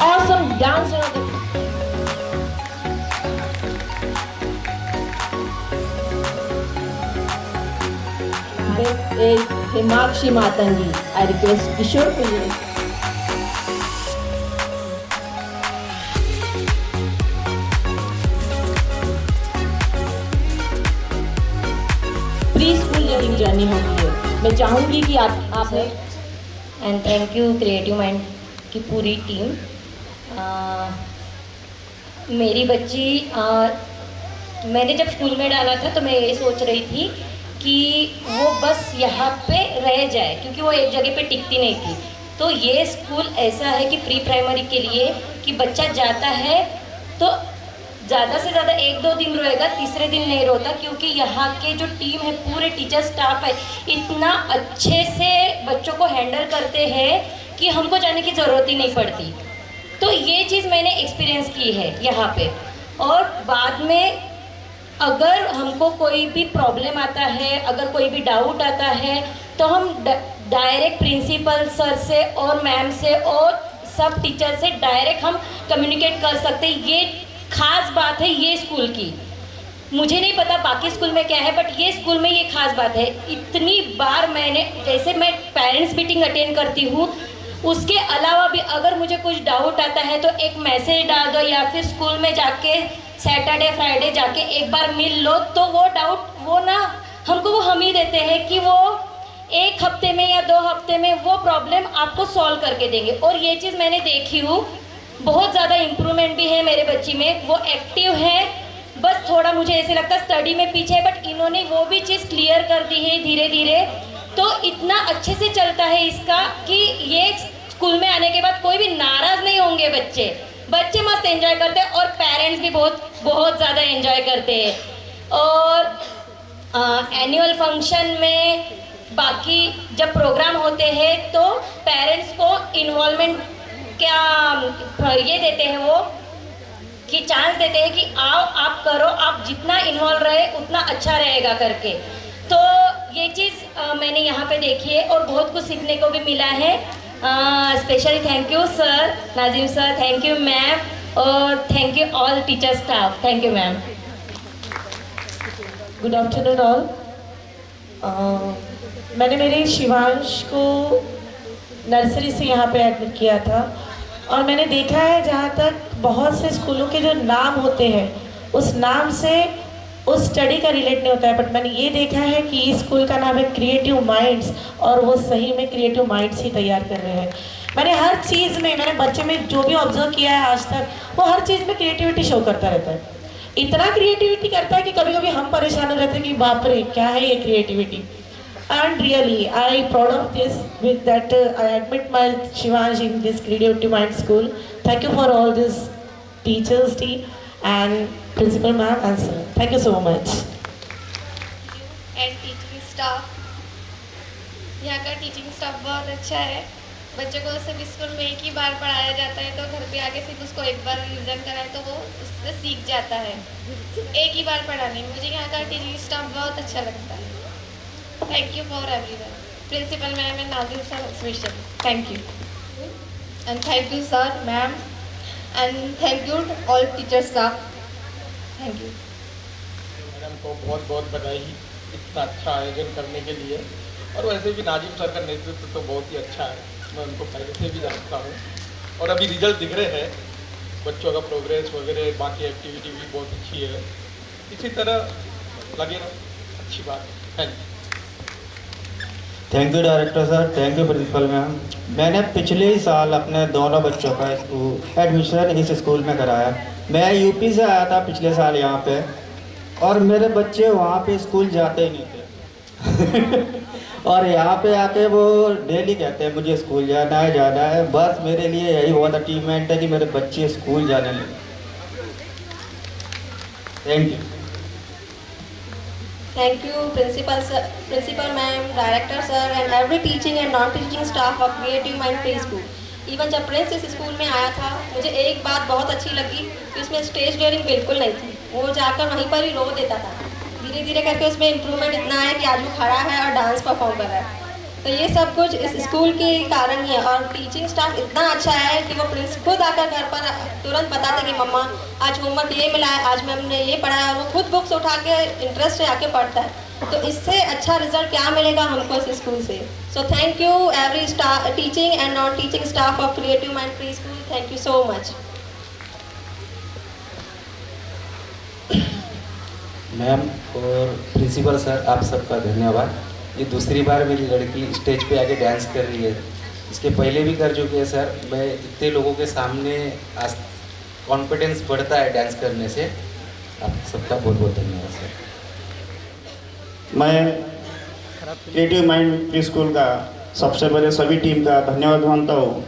Awesome dancer of the topic is Himakshi Matangi. I request Kishore Pillai. Pre school learning journey होती है। मैं चाहूँगी कि आपने and thank you creative mind की पूरी टीम। मेरी बच्ची मैंने जब स्कूल में डाला था तो मैं ये सोच रही थी कि वो बस यहाँ पे रह जाए, क्योंकि वो एक जगह पे टिकती नहीं थी। तो ये स्कूल ऐसा है कि प्री प्राइमरी के लिए कि बच्चा जाता है तो ज़्यादा से ज़्यादा 1-2 दिन रोएगा, तीसरे दिन नहीं रोता, क्योंकि यहाँ के जो टीम है, पूरे टीचर स्टाफ है, इतना अच्छे से बच्चों को हैंडल करते हैं कि हमको जाने की ज़रूरत ही नहीं पड़ती। तो ये चीज़ मैंने एक्सपीरियंस की है यहाँ पे। और बाद में अगर हमको कोई भी प्रॉब्लम आता है, अगर कोई भी डाउट आता है, तो हम डायरेक्ट प्रिंसिपल सर से और मैम से और सब टीचर से डायरेक्ट हम कम्युनिकेट कर सकते हैं। ये खास बात है ये स्कूल की। मुझे नहीं पता बाकी स्कूल में क्या है, बट ये स्कूल में ये खास बात है। इतनी बार मैंने, जैसे मैं पेरेंट्स मीटिंग अटेंड करती हूँ, उसके अलावा भी अगर मुझे कुछ डाउट आता है तो एक मैसेज डाल दो या फिर स्कूल में जाके सैटरडे फ्राइडे जाके एक बार मिल लो, तो वो डाउट वो ना हमको वो हम ही देते हैं कि वो 1 हफ्ते में या 2 हफ्ते में वो प्रॉब्लम आपको सॉल्व करके देंगे। और ये चीज़ मैंने देखी हूँ, बहुत ज़्यादा इम्प्रूवमेंट भी है मेरे बच्ची में। वो एक्टिव है, बस थोड़ा मुझे ऐसे लगता है स्टडी में पीछे है, बट इन्होंने वो भी चीज़ क्लियर कर दी है धीरे धीरे। तो इतना अच्छे से चलता है इसका कि ये स्कूल में आने के बाद कोई भी नाराज़ नहीं होंगे बच्चे। बच्चे मस्त एंजॉय करते हैं और पेरेंट्स भी बहुत ज़्यादा एंजॉय करते हैं। और एनुअल फंक्शन में बाकी जब प्रोग्राम होते हैं तो पेरेंट्स को इन्वॉल्वमेंट क्या ये देते हैं, वो कि चांस देते हैं कि आओ आप करो, आप जितना इन्वॉल्व रहे उतना अच्छा रहेगा करके। तो ये चीज़ मैंने यहाँ पे देखी है और बहुत कुछ सीखने को भी मिला है। Specially thank you sir, Nazim sir, thank you ma'am, और thank you all teacher staff. Thank you ma'am. Good afternoon all. मैंने मेरे शिवांश को नर्सरी से यहाँ पे एडमिट किया था और मैंने देखा है जहाँ तक बहुत से स्कूलों के जो नाम होते हैं उस नाम से उस स्टडी का रिलेट नहीं होता है, बट मैंने ये देखा है कि इस स्कूल का नाम है क्रिएटिव माइंड्स और वो सही में क्रिएटिव माइंड्स ही तैयार कर रहे हैं। मैंने हर चीज़ में, मैंने बच्चे में जो भी ऑब्जर्व किया है आज तक, वो हर चीज़ में क्रिएटिविटी शो करता रहता है। इतना क्रिएटिविटी करता है कि कभी कभी हम परेशान हो जाते हैं कि बाप रे क्या है ये creativity. And really, I proud of this. With that, I admit my Shivansh in this Creative Mind School. Thank you for all this teachers team and principal ma'am and sir. Thank you so much. And teaching staff. यहाँ का टीचिंग स्टाफ बहुत अच्छा है। बच्चों को सिर्फ स्कूल में एक ही बार पढ़ाया जाता है, तो घर पे आके सिर्फ उसको एक बार रिविजन कराए तो वो उससे सीख जाता है। सिर्फ एक ही बार पढ़ाने। मुझे यहाँ का टीचिंग स्टाफ बहुत अच्छा लगता है। Thank you for everyone. Principal ma'am and Nazim sir especially. Thank you. And thank you sir, ma'am, and thank you to all teacher staff. Thank you. Madam को बहुत बहुत बधाई इतना अच्छा आयोजन करने के लिए। और वैसे भी नाजिम सर का नेतृत्व तो बहुत ही अच्छा है, मैं उनको पहले से भी जानता हूँ। और अभी रिजल्ट दिख रहे हैं, बच्चों का प्रोग्रेस वगैरह, बाकी एक्टिविटी भी बहुत अच्छी है। इसी तरह लगे रहो, अच्छी बात है। Thank you. Thank you director sir, thank you principal ma'am. मैंने पिछले ही साल अपने दोनों बच्चों का एडमिशन इस स्कूल में कराया। मैं यूपी से आया था पिछले साल यहाँ पे, और मेरे बच्चे वहाँ पे स्कूल जाते ही नहीं थे और यहाँ पे आके वो डेली कहते हैं मुझे स्कूल जाना है। बस मेरे लिए यही बहुत अचीवमेंट है कि मेरे बच्चे स्कूल जाने लगे। Thank you. Thank you, principal ma'am, director sir, and every teaching and non-teaching staff of Creative Mind Preschool. Even जब प्रिंस इस स्कूल में आया था, मुझे एक बात बहुत अच्छी लगी कि उसमें स्टेज डेयरिंग बिल्कुल नहीं थी। वो जाकर वहीं पर ही रो देता था। धीरे धीरे करके उसमें इम्प्रूवमेंट इतना है कि आज वो खड़ा है और डांस परफॉर्म कर रहा है। तो ये सब कुछ इस स्कूल के कारण ही है। और टीचिंग स्टाफ इतना अच्छा है कि वो प्रिंस खुद आकर घर पर तुरंत बताते कि मम्मा आज होमवर्क ये मिला है, आज मैम ने ये पढ़ा है, और वो खुद बुक्स उठा के इंटरेस्ट से आके पढ़ता है। तो इससे अच्छा रिजल्ट क्या मिलेगा हमको इस स्कूल से। So thank you every teaching and non teaching staff of Creative mind pre school, thank you so much. Ma'am और प्रिंसिपल सर, आप सबका धन्यवाद। ये दूसरी बार मेरी लड़की स्टेज पे आके डांस कर रही है, इसके पहले भी कर चुकी है सर। मैं इतने लोगों के सामने कॉन्फिडेंस बढ़ता है डांस करने से। आप सबका बहुत बहुत धन्यवाद सर। मैं क्रिएटिव माइंड प्री स्कूल का सबसे पहले सभी टीम का धन्यवाद मानता हूँ।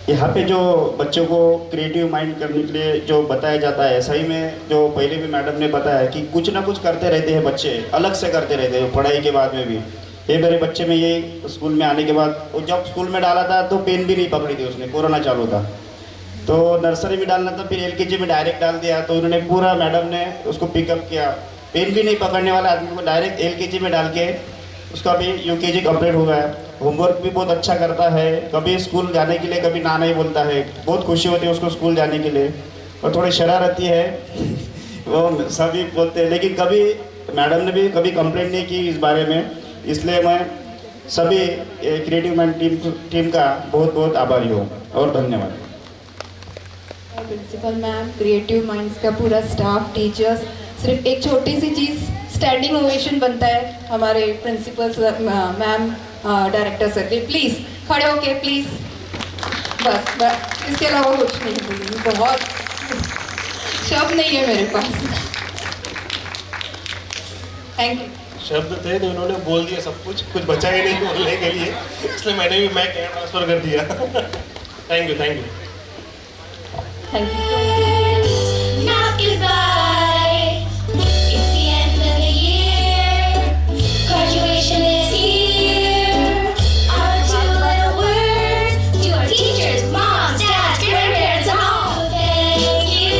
यहाँ पे जो बच्चों को क्रिएटिव माइंड करने के लिए जो बताया जाता है, सही में जो पहले भी मैडम ने बताया कि कुछ ना कुछ करते रहते हैं बच्चे, अलग से करते रहते हैं पढ़ाई के बाद में भी। ये मेरे बच्चे में ये स्कूल में आने के बाद, वो जब स्कूल में डाला था तो पेन भी नहीं पकड़ी थी उसने, कोरोना चालू था, तो नर्सरी में डालना था, फिर LKG में डायरेक्ट डाल दिया। तो उन्होंने पूरा मैडम ने उसको पिकअप किया, पेन भी नहीं पकड़ने वाला आदमी को डायरेक्ट LKG में डाल के उसका भी UKG कंप्लीट हुआ है। होमवर्क भी बहुत अच्छा करता है, कभी स्कूल जाने के लिए कभी ना नहीं बोलता है, बहुत खुशी होती है उसको स्कूल जाने के लिए। और थोड़ी शरारती है वो सभी बोलते हैं, लेकिन कभी मैडम ने भी कभी कंप्लेंट नहीं की इस बारे में। इसलिए मैं सभी क्रिएटिव माइंड टीम का बहुत बहुत आभारी हूँ और धन्यवाद। प्रिंसिपल मैम, क्रिएटिव माइंड्स का पूरा स्टाफ, टीचर्स, सिर्फ एक छोटी सी चीज़ स्टैंडिंग ओवेशन बनता है हमारे principal ma'am, director sir ji, please खड़े होके प्लीज़, बस इसके अलावा कुछ नहीं बोलूँगी, बहुत शब्द नहीं है मेरे पास। Thank you. शब्द थे तो उन्होंने बोल दिया सब कुछ बचा ही नहीं बोलने के लिए, इसलिए मैंने भी माइक ट्रांसफर कर दिया। Thank you, thank you, thank you. Not goodbye. It's the end of the year. Graduation is here. Our two little words to our teachers, moms, dads, grandparents, and all. Thank you,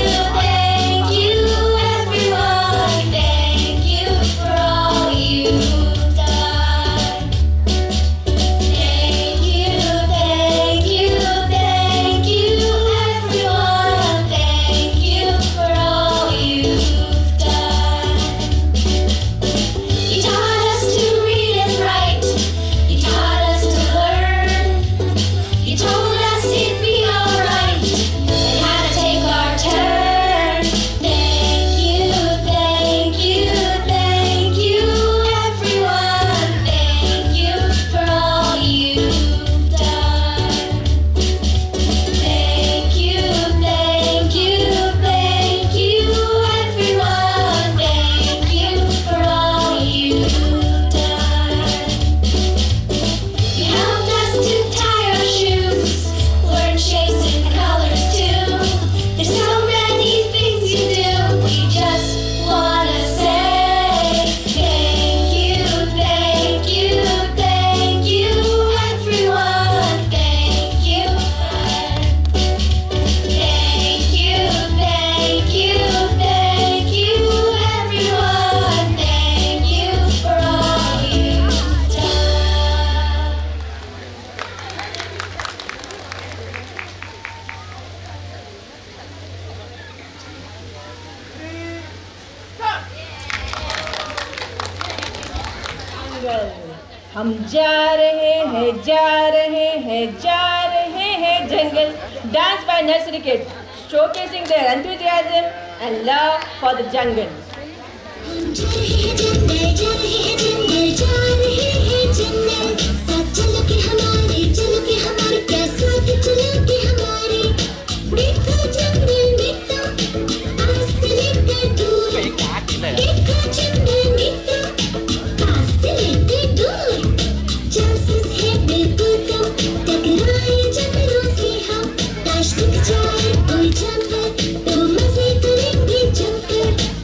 everyone. Thank you for all you've done. Thank you, everyone. Thank you for all you've done. You taught us to read and write. You taught us to learn. You told us it'd be alright and how to take our turn. Thank you, everyone. Thank you for all you've done. Thank you, everyone. Thank you for all you've done. You helped us to tie our shoes, learn shapes and colors too. There's so many things you do. We just wanna say thank you, everyone. Thank you, Thank you, everyone. Thank you for all you've done. हम जा रहे हैं, जा रहे हैं, जा रहे हैं जंगल। Dance by nursery kids, showcasing their enthusiasm and love for the jungle.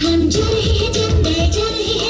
हम जा रहे हैं जंगल, जा रहे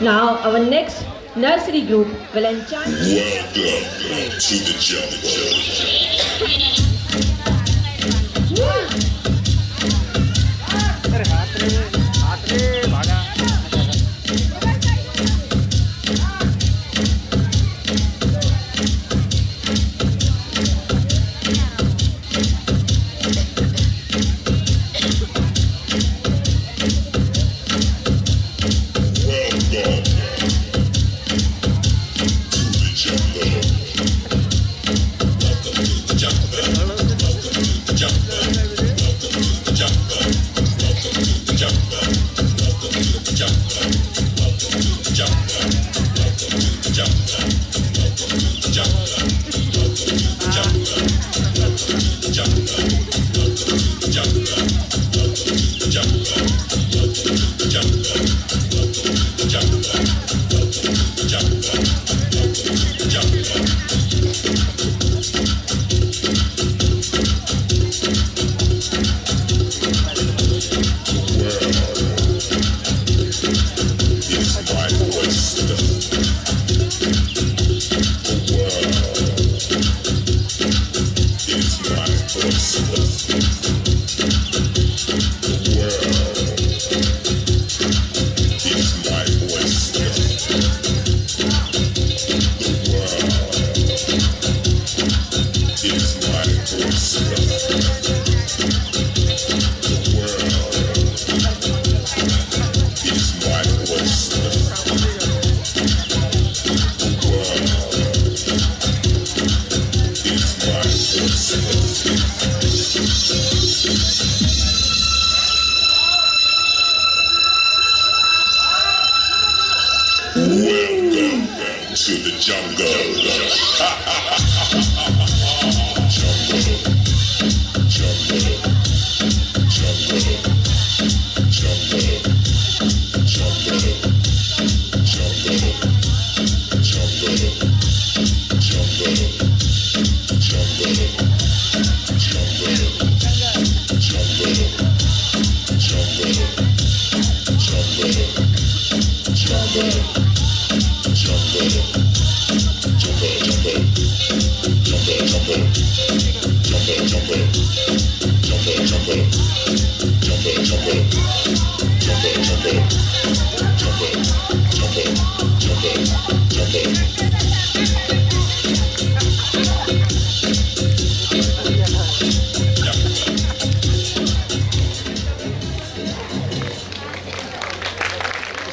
Now our next nursery group will enchant. Welcome to the jungle. Welcome to the jungle.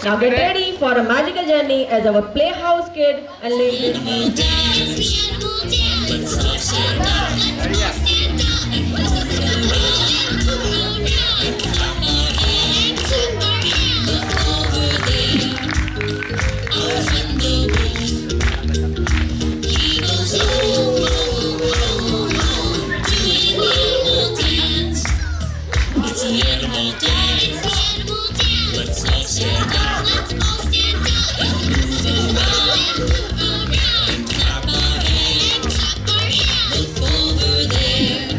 Now get ready for a magical journey as our playhouse kid and ladies. It's the animal dance. Let's all stand up. Let's all stand up. Move around, clap our hands, move over there.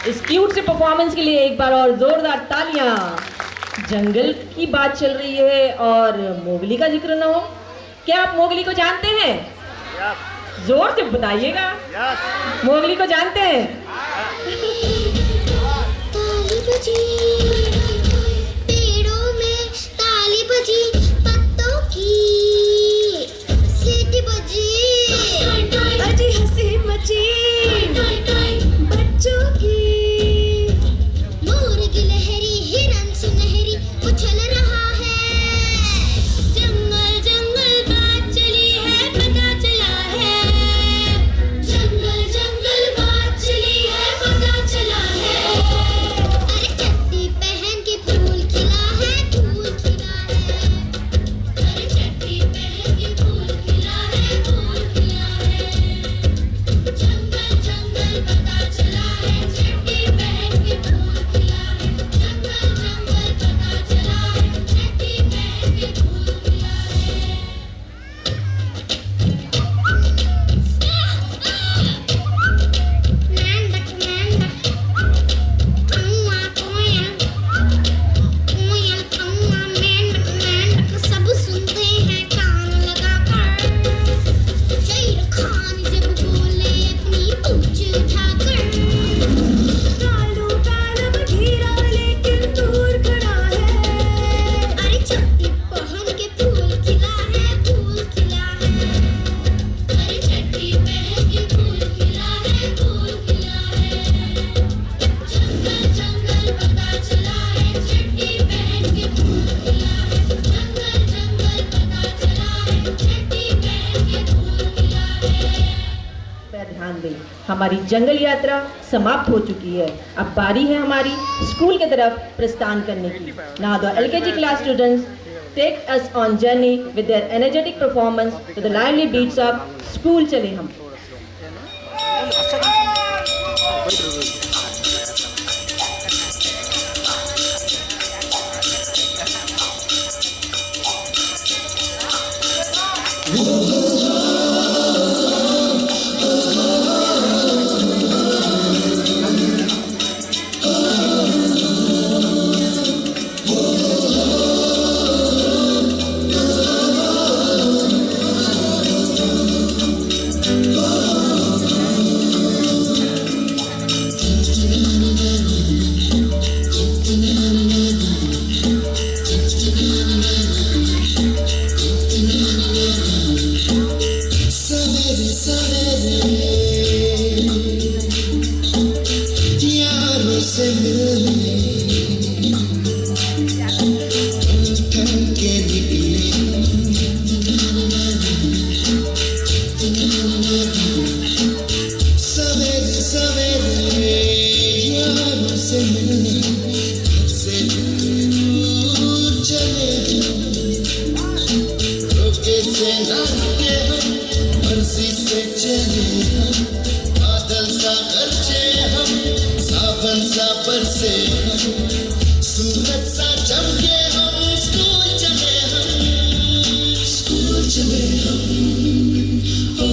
इस क्यूट से परफॉर्मेंस के लिए एक बार और जोरदार तालियां। जंगल की बात चल रही है और मोगली का जिक्र ना हो। क्या आप मोगली को जानते हैं? जोर से बताइएगा। मोगली को जानते हैं? ताली बजी, पेड़ों में ताली बजी, पत्तों की सीटी बजी, बजी हंसी मची बच्चों की, मोर की लहरी हिरन सुनहरी उछल रहा है, जंगल जंगल बात चली है पता चला है, जंगल जंगल बात चली है पता चला है, अरे चट्टी पहन के फूल खिला है, फूल खिला है, अरे चट्टी पहन के फूल खिला है, फूल खिला है, जंगल जंगल पता चला है, चट्टी पहन के फूल खिला है, जंगल जंगल पता चला है, चट्टी पहन के फूल खिला है। मेंढक मेंढक कौआ कोयल, कोयल कौआ मेंढक मेंढक सब सुनते हैं कान लगाकर, शेर खान जब बोले अपनी पूंछ उठाकर, कालू काला बघीरा लेकिन दूर खड़ा है, अरे चट्टी पहन के फूल खिला है, फूल खिला है, अरे चट्टी पहन के फूल खिला है, फूल खिला है, जंगल जंगल पता चला है, चट्टी पहन के फूल खिला है, जंगल जंगल पता चला है, चट्टी पहन के फूल खिला है। पर ध्यान दें, हमारी जंगल यात्रा समाप्त हो चुकी है। अब बारी है हमारी स्कूल की तरफ प्रस्थान करने की। Now the LKG class students take us on journey with their energetic performance to the lively beats of School चले हम। सवेरे सवेरे यारों से मिलने थक के निकले, सवेरे सवेरे यारों से मिलने घर से दूर चले हम, रोके से ना रुके हम, मर्जी से चले हम, बादल सा गरजे हम, सावन सा बरसे हम, सूरज सा चमके हम, स्कूल चले हम, स्कूल चले हम, ओ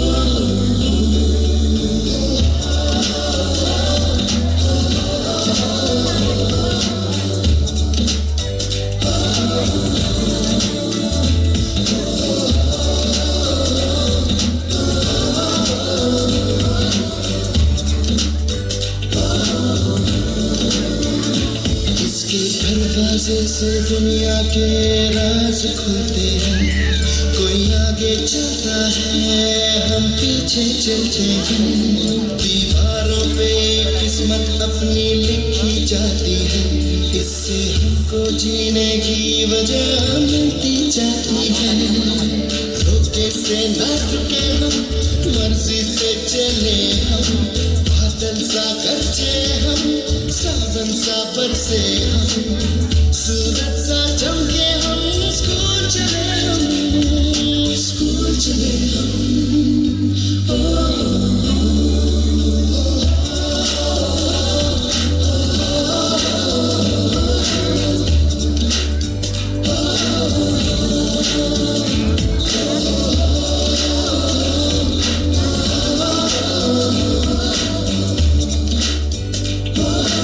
इसके दरवाजे से दुनिया के राज खुलते हैं, कोई आगे चलता है हम पीछे चलते हैं, दीवारों पे किस्मत अपनी लिखी जाती है, इससे हमको जीने की वजह मिलती जाती है, रोके से ना रुके हम, मर्जी से चले हम, बादल सा गरजे हम, सावन सा बरसे हम, सूरज सा चमके हम, स्कूल चले हम, स्कूल चले हम, ओ Oh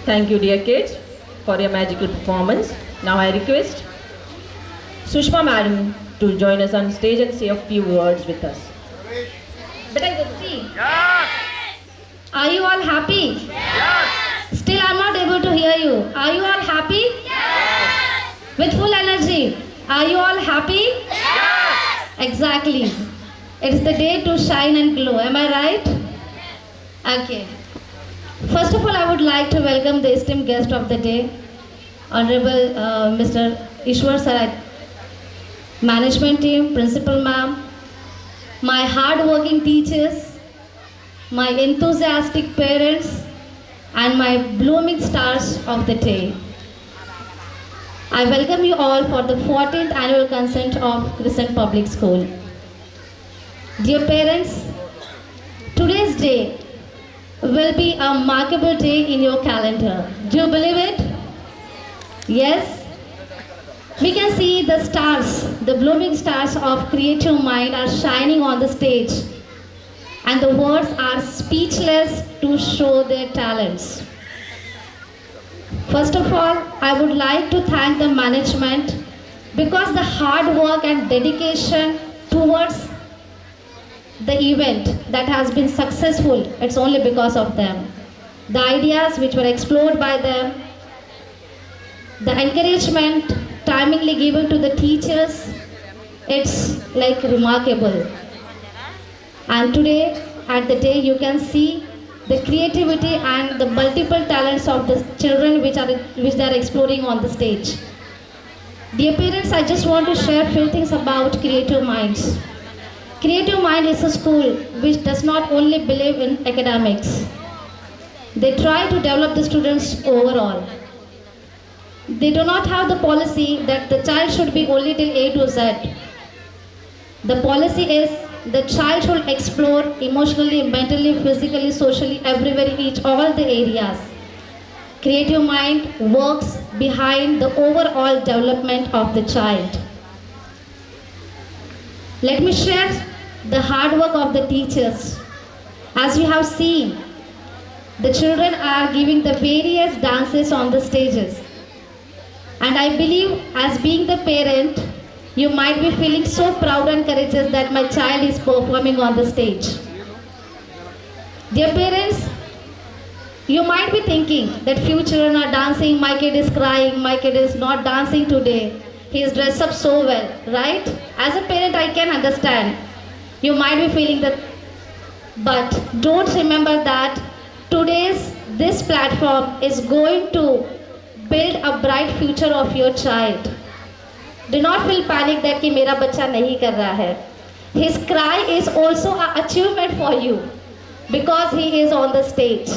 Thank you, dear kids, for your magical performance. Now I request Sushma Madam to join us on stage and say a few words with us. Are you all happy? Yes. Still I'm not able to hear you. Are you all happy? Yes. With full energy. Are you all happy? Yes. Exactly. It's the day to shine and glow. Am I right? Okay. First of all, I would like to welcome the esteemed guest of the day, Honorable Mr. Ishwar Sir, management team, principal ma'am, my hard-working teachers, my enthusiastic parents, and my blooming stars of the day. I welcome you all for the 14th annual consent of Crescent Public School. Dear parents, today's day will be a remarkable day in your calendar. Do you believe it? Yes? We can see the stars, the blooming stars of creative mind are shining on the stage, and the words are speechless to show their talents. First of all, I would like to thank the management because the hard work and dedication towards the event that has been successful, it's only because of them. The ideas which were explored by them, the encouragement timely given to the teachers, it's like remarkable. And today, at the day, you can see the creativity and the multiple talents of the children which they are exploring on the stage. Dear parents, I just want to share a few things about Creative Minds. Creative Mind is a school which does not only believe in academics. They try to develop the students overall. They do not have the policy that the child should be only till A to Z. The policy is the child should explore emotionally, mentally, physically, socially, everywhere in all the areas. Creative Mind works behind the overall development of the child. Let me share the hard work of the teachers. As you have seen, the children are giving the various dances on the stages. And I believe, as being the parent, you might be feeling so proud and courageous that my child is performing on the stage. Dear parents, you might be thinking that few children are dancing, my kid is crying, my kid is not dancing today. He is dressed up so well, right? As a parent, I can understand. You might be feeling that. But don't remember that this platform is going to build a bright future of your child. Do not feel panic that कि मेरा बच्चा नहीं कर रहा है. His cry is also an achievement for you because he is on the stage.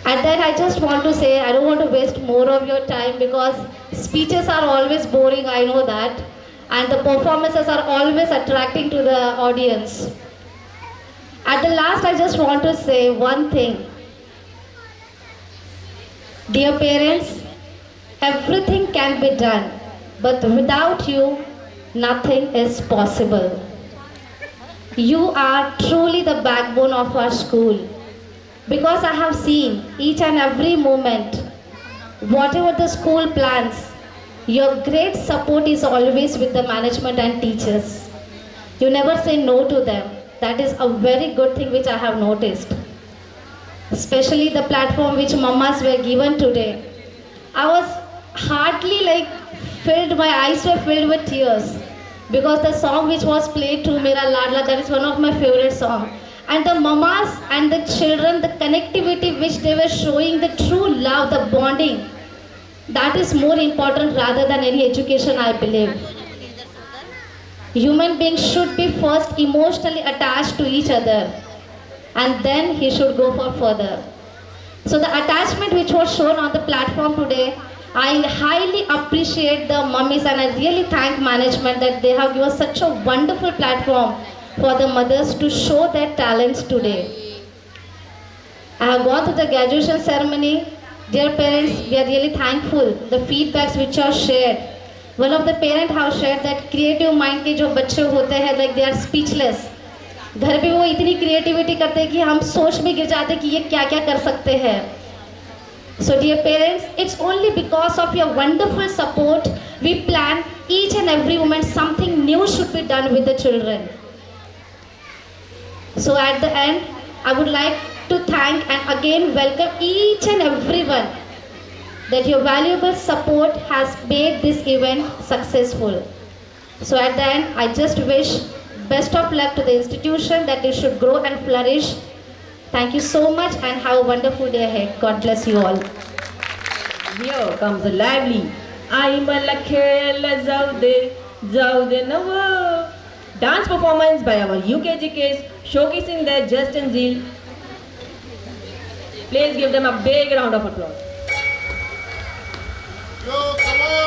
At that, I just want to say, I don't want to waste more of your time because speeches are always boring, I know that. And the performances are always attracting to the audience. At the last, I just want to say one thing. Dear parents, everything can be done, but without you, nothing is possible. You are truly the backbone of our school. Because I have seen each and every moment, whatever the school plans, your great support is always with the management and teachers. You never say no to them. That is a very good thing which I have noticed. Especially the platform which mamas were given today. I was hardly my eyes were filled with tears. Because the song which was played to Mera Ladla, that is one of my favorite songs. And the mamas and the children, the connectivity which they were showing, the true love, the bonding, that is more important rather than any education, I believe. Human beings should be first emotionally attached to each other and then he should go for further. So the attachment which was shown on the platform today, I highly appreciate the mummies and I really thank management that they have given such a wonderful platform for the mothers to show their talents today. I have gone to the graduation ceremony. Dear parents, we are really thankful. The feedbacks which are shared. One of the parents have shared that creative mind के जो बच्चे होते हैं, like they are speechless. घर पे वो इतनी क्रिएटिविटी करते हैं कि हम सोच में गिर जाते हैं कि ये क्या क्या कर सकते हैं. So dear parents, it's only because of your wonderful support we plan each and every moment something new should be done with the children. So at the end, I would like to thank and again welcome each and everyone that your valuable support has made this event successful. So at the end, I just wish best of luck to the institution, that it should grow and flourish. Thank you so much and have a wonderful day ahead. God bless you all. Here comes a lively I'm a lakhela Zaude Nava dance performance by our UKG kids showcasing their zest and zeal. Please give them a big round of applause. Yo, come on!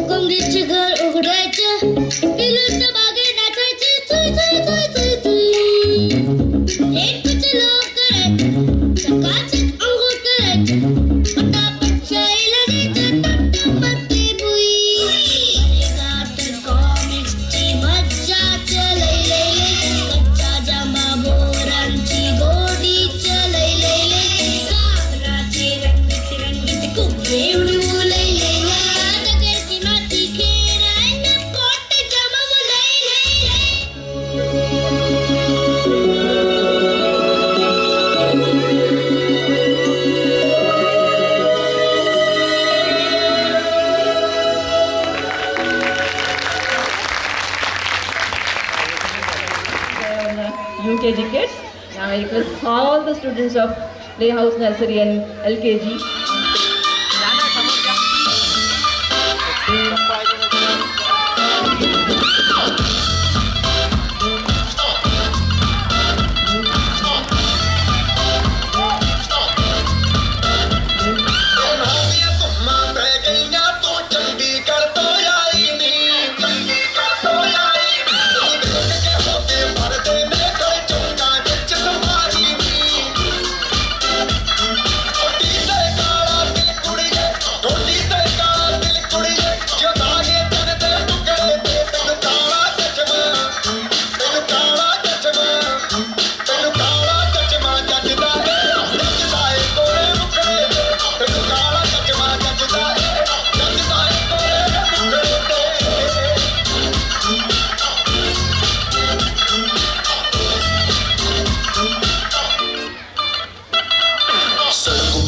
कोंबडीचे घर उघडायचं, पिल्लूच्या बागेत नाचायचे, Thuy Thuy Thuy Thuy Thuy. एक पिचलो करायचं, चकाचक अंघोळ करायचं, पटापट शाळेला जायचं, टपटपते बुई. गात कॉमिक्सची मज्जाच लई लई लई, कच्चा जांभा बोरांची गोडीच लई लई लई, सागराचे रंगीत कुंभे उडवू लई लई लई, दगडची माती खेळायला पोट जमवू लई लई लई. UKG kids. Now I request all the students of Playhouse Nursery and LKG.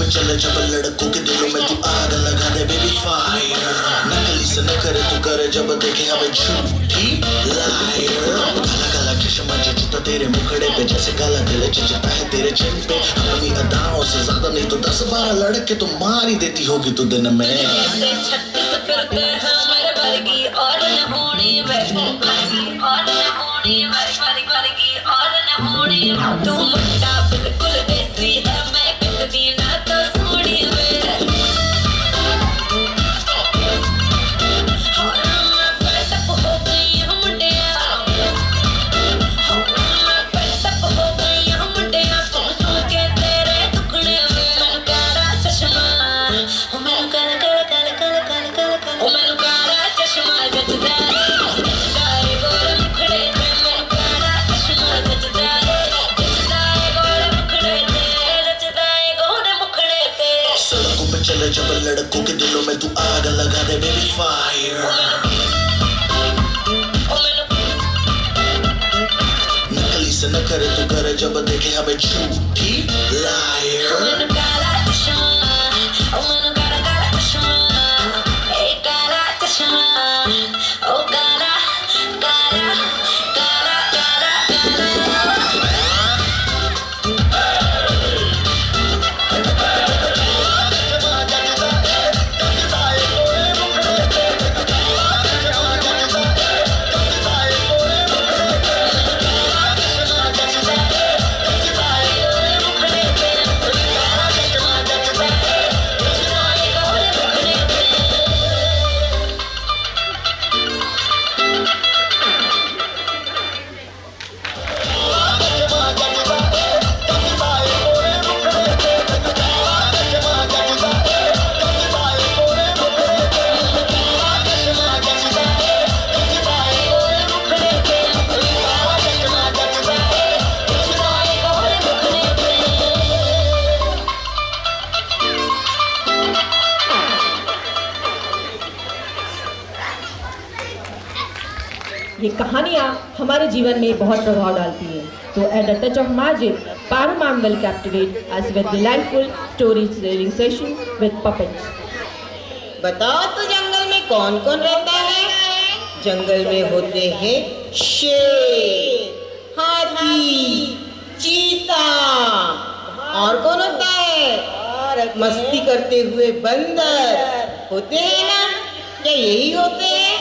चल जब लड़कों के दिलों में तू आग लगा दे बेबी फायर, नकली से न करे तू करे जब देखे हमें झूठी लायर. काला काला चश्मा जचता तेरे मुखड़े पे जैसे काला दिल जचता है तेरे चिन पे, अपनी अदाओं से ज्यादा नहीं तो 10-12 लड़के तो मार ही देती होगी तू दिन में. छत्तीस फिरते हैं मेरे वर्गी और न होनी वर्गी और न होनी वर्गी और न होनी. तू मुट्टा बिल्कुल देसी है, मैं कितनी ना तो सोनी मेरे. मैं फटप हो गई हूँ मुंडिया, मैं फटप हो गई हूँ मुंडिया, सुन सुन के तेरे टुकड़े में. मैनू काला चश्मा, मैनू काला काला काला काला काला काला काला, मैनू काला चश्मा जचदा है गोरे मुखड़े पे. मैनू काला चश्मा जचदा है गोरे मुखड़े पे, जचदा है गोरे मुखड़े पे. सड़कों पे चले जब लड़कों के दिलों में तू आग लगा दे बेबी फायर, नकली से न करे तू करे जब देखे हमें झूठी लायर. मैनू काला चश्मा, मैनू काला काला चश्मा, ए काला चश्मा, ओ काला काला काला काला ये कहानियाँ हमारे जीवन में बहुत प्रभाव डालती हैं. So at the touch of magic, Paramount will captivate us with delightful storytelling session with puppets. बताओ तो जंगल में कौन कौन रहता है? जंगल में होते हैं शेर, हाथी, चीता. और कौन होता है? मस्ती करते हुए बंदर होते हैं ना? क्या यही होते हैं?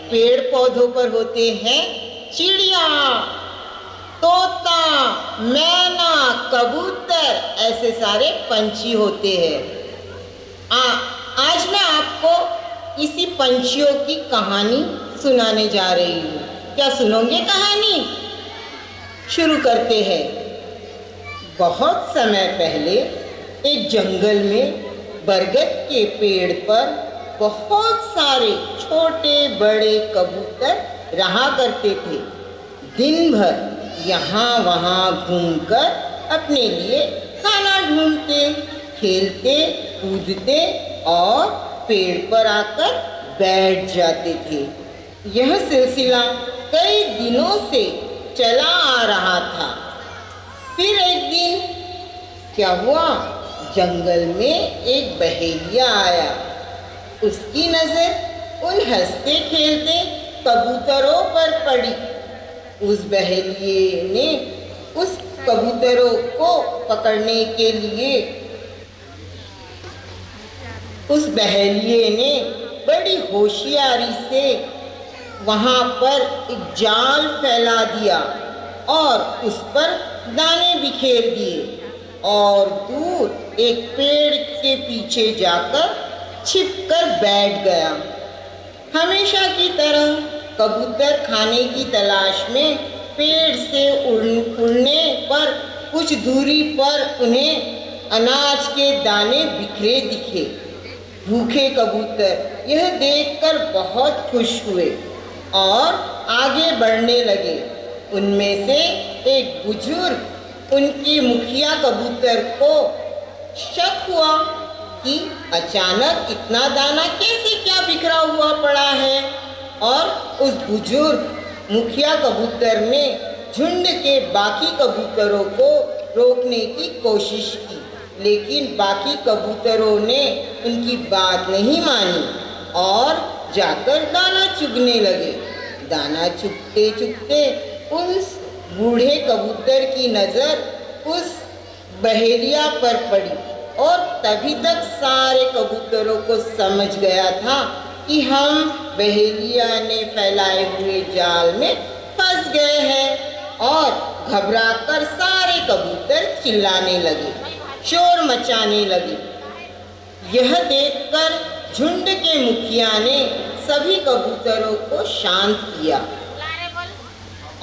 पेड़ पौधों पर होते हैं चिड़िया, तोता, मैना, कबूतर, ऐसे सारे पंछी होते हैं. आज मैं आपको इसी पंछियों की कहानी सुनाने जा रही हूँ। क्या सुनोगे कहानी? शुरू करते हैं। बहुत समय पहले एक जंगल में बरगद के पेड़ पर बहुत सारे छोटे बड़े कबूतर रहा करते थे। दिन भर यहाँ वहाँ घूमकर अपने लिए खाना ढूंढते, खेलते कूदते और पेड़ पर आकर बैठ जाते थे। यह सिलसिला कई दिनों से चला आ रहा था। फिर एक दिन क्या हुआ, जंगल में एक बहेलिया आया। उसकी नज़र उन हंसते खेलते कबूतरों पर पड़ी। उस बहेलिये ने उस कबूतरों को पकड़ने के लिए उस बहेलिये ने बड़ी होशियारी से वहाँ पर एक जाल फैला दिया और उस पर दाने बिखेर दिए और दूर एक पेड़ के पीछे जाकर छिपकर बैठ गया। हमेशा की तरह कबूतर खाने की तलाश में पेड़ से उड़ने पर कुछ दूरी पर उन्हें अनाज के दाने बिखरे दिखे। भूखे कबूतर यह देखकर बहुत खुश हुए और आगे बढ़ने लगे। उनमें से एक बुजुर्ग उनकी मुखिया कबूतर को शक हुआ कि अचानक इतना दाना कैसे क्या बिखरा हुआ पड़ा है, और उस बुजुर्ग मुखिया कबूतर ने झुंड के बाकी कबूतरों को रोकने की कोशिश की, लेकिन बाकी कबूतरों ने उनकी बात नहीं मानी और जाकर दाना चुगने लगे। दाना चुगते चुगते उस बूढ़े कबूतर की नज़र उस बहेलिया पर पड़ी और तभी तक सारे कबूतरों को समझ गया था कि हम बहेलिया ने फैलाए हुए जाल में फंस गए हैं, और घबराकर सारे कबूतर चिल्लाने लगे, शोर मचाने लगे। यह देखकर झुंड के मुखिया ने सभी कबूतरों को शांत किया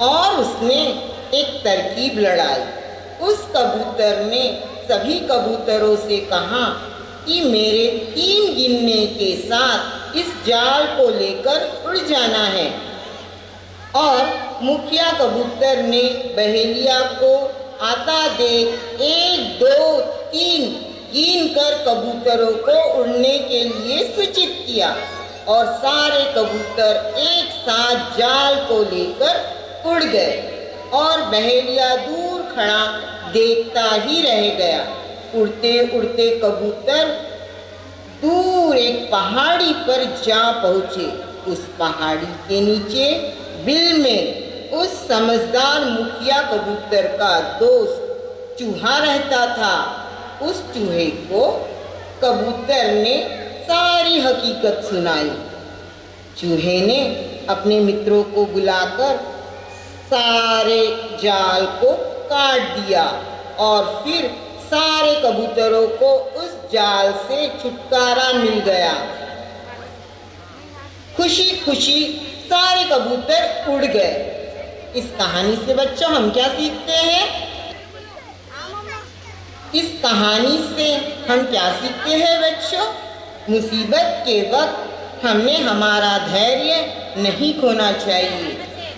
और उसने एक तरकीब लड़ाई। उस कबूतर ने सभी कबूतरों से कहा कि मेरे 3 गिनने के साथ इस जाल को लेकर उड़ जाना है, और मुखिया कबूतर ने बहेलिया को आता देख 1, 2, 3 गिनकर कबूतरों को उड़ने के लिए सूचित किया और सारे कबूतर एक साथ जाल को लेकर उड़ गए और बहेलिया दूर खड़ा देखता ही रह गया। उड़ते उड़ते कबूतर दूर एक पहाड़ी पर जा पहुँचे। उस पहाड़ी के नीचे बिल में उस समझदार मुखिया कबूतर का दोस्त चूहा रहता था। उस चूहे को कबूतर ने सारी हकीकत सुनाई। चूहे ने अपने मित्रों को बुलाकर सारे जाल को काट दिया और फिर सारे कबूतरों को उस जाल से छुटकारा मिल गया। खुशी खुशी सारे कबूतर उड़ गए। इस कहानी से बच्चों हम क्या सीखते हैं? इस कहानी से हम क्या सीखते हैं बच्चों? मुसीबत के वक्त हमने हमारा धैर्य नहीं खोना चाहिए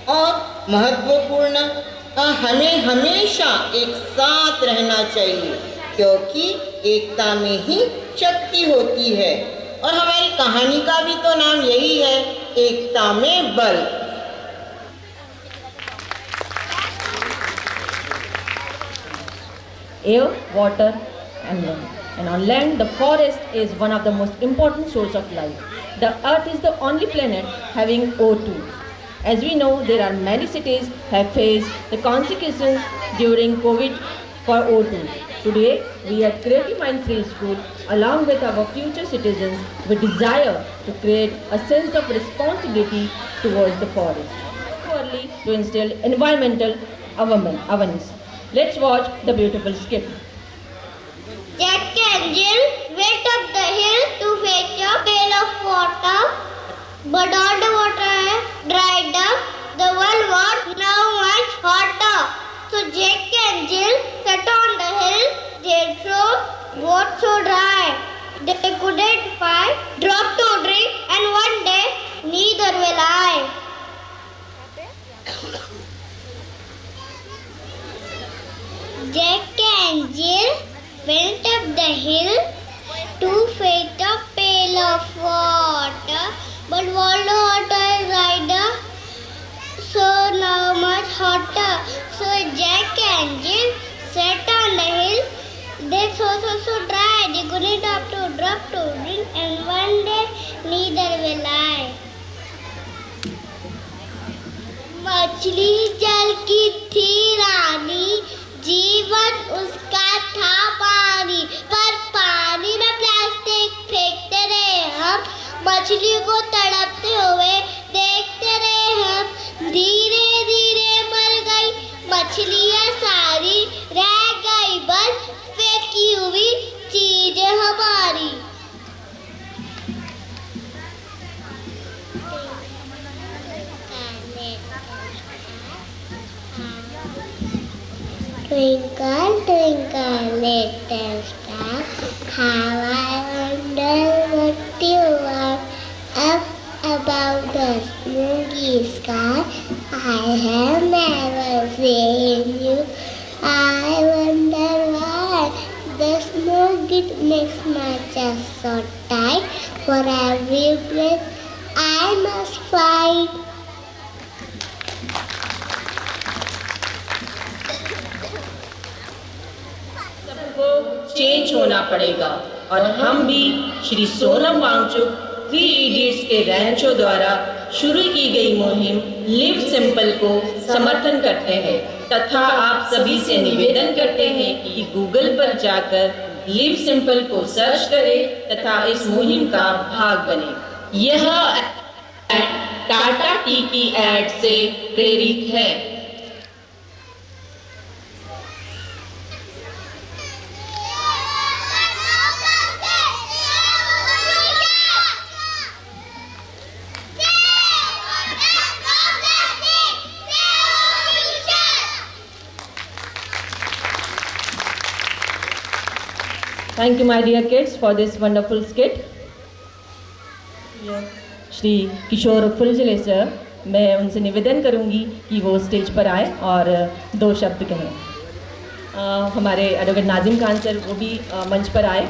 और महत्वपूर्ण हमें हमेशा एक साथ रहना चाहिए, क्योंकि एकता में ही शक्ति होती है। और हमारी कहानी का भी तो नाम यही है, एकता में बल। Air, water and land. And on land, the forest is one of the most important source of life. The earth is the only planet having O2. As we know, there are many cities have faced the consequences during COVID for O2. Today, we at Creative Mind Preschool, along with our future citizens, we desire to create a sense of responsibility towards the forest. Early to instill environmental awareness. Let's watch the beautiful skit. Jack and Jill went up the hill to fetch a pail of water, but all the water had dried up. The well was now much hotter. So Jack and Jill sat on the hill. Their throats got so dry they couldn't find drop to drink, and one day neither will I. Jack and Jill went up the hill to fetch a pail of water, but all the water is dried up, so now much hotter. So Jack and Jill sat on the hill. They so dry they couldn't drop to drink, and one day neither will I. मछली जल की थी रानी, जीवन उसका था पानी, पर पानी में प्लास्टिक फेंकते रहे हम, मछली को तड़पते हुए देखते रहे हम, धीरे धीरे मर गई मछलियाँ सारी, रह गई बस फेंकी हुई चीजें हमारी. Twinkle, twinkle, little star, how I wonder what you are. Up above the smoky sky, I have never seen you. I wonder why the smoke it makes my chest so tight. For every breath I must fight. Change होना पड़ेगा और हम भी श्री सोनम वांगचुक 3 इडियट्स के रैंचो द्वारा शुरू की गई मुहिम लिव सिंपल को समर्थन करते हैं तथा आप सभी से निवेदन करते हैं कि गूगल पर जाकर लिव सिंपल को सर्च करें तथा इस मुहिम का भाग बने. यह टाटा टी की एड से प्रेरित है. Thank you, my dear kids, for this wonderful skit. Shri Kishor Phuljhale sir, मैं उनसे निवेदन करूंगी कि वो स्टेज पर आए और 2 शब्द कहें. हमारे एडवोकेट नाजिम खान सर वो भी मंच पर आए.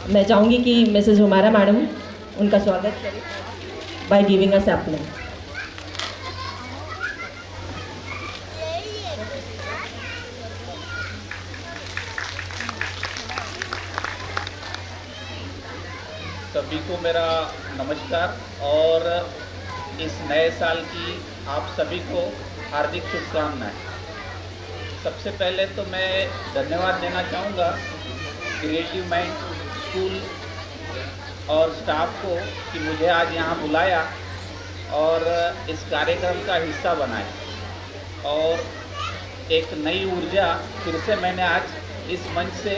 मैं चाहूँगी कि मिसेस हुमारा मैडम उनका स्वागत करें बाय गिविंग अ सैपलिंग. सभी को मेरा नमस्कार और इस नए साल की आप सभी को हार्दिक शुभकामनाएं. सबसे पहले तो मैं धन्यवाद देना चाहूँगा क्रिएटिव माइंड स्कूल और स्टाफ को कि मुझे आज यहाँ बुलाया और इस कार्यक्रम का हिस्सा बनाया और एक नई ऊर्जा फिर से मैंने आज इस मंच से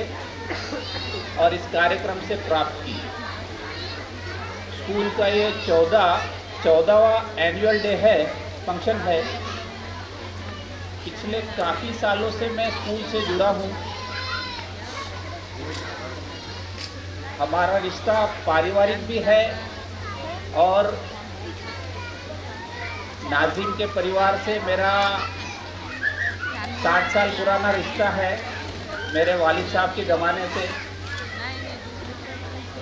और इस कार्यक्रम से प्राप्त की. स्कूल का ये 14वां एनुअल डे है, फंक्शन है. पिछले काफ़ी सालों से मैं स्कूल से जुड़ा हूँ. हमारा रिश्ता पारिवारिक भी है और नाजिम के परिवार से मेरा 60 साल पुराना रिश्ता है, मेरे वालिद साहब के ज़माने से.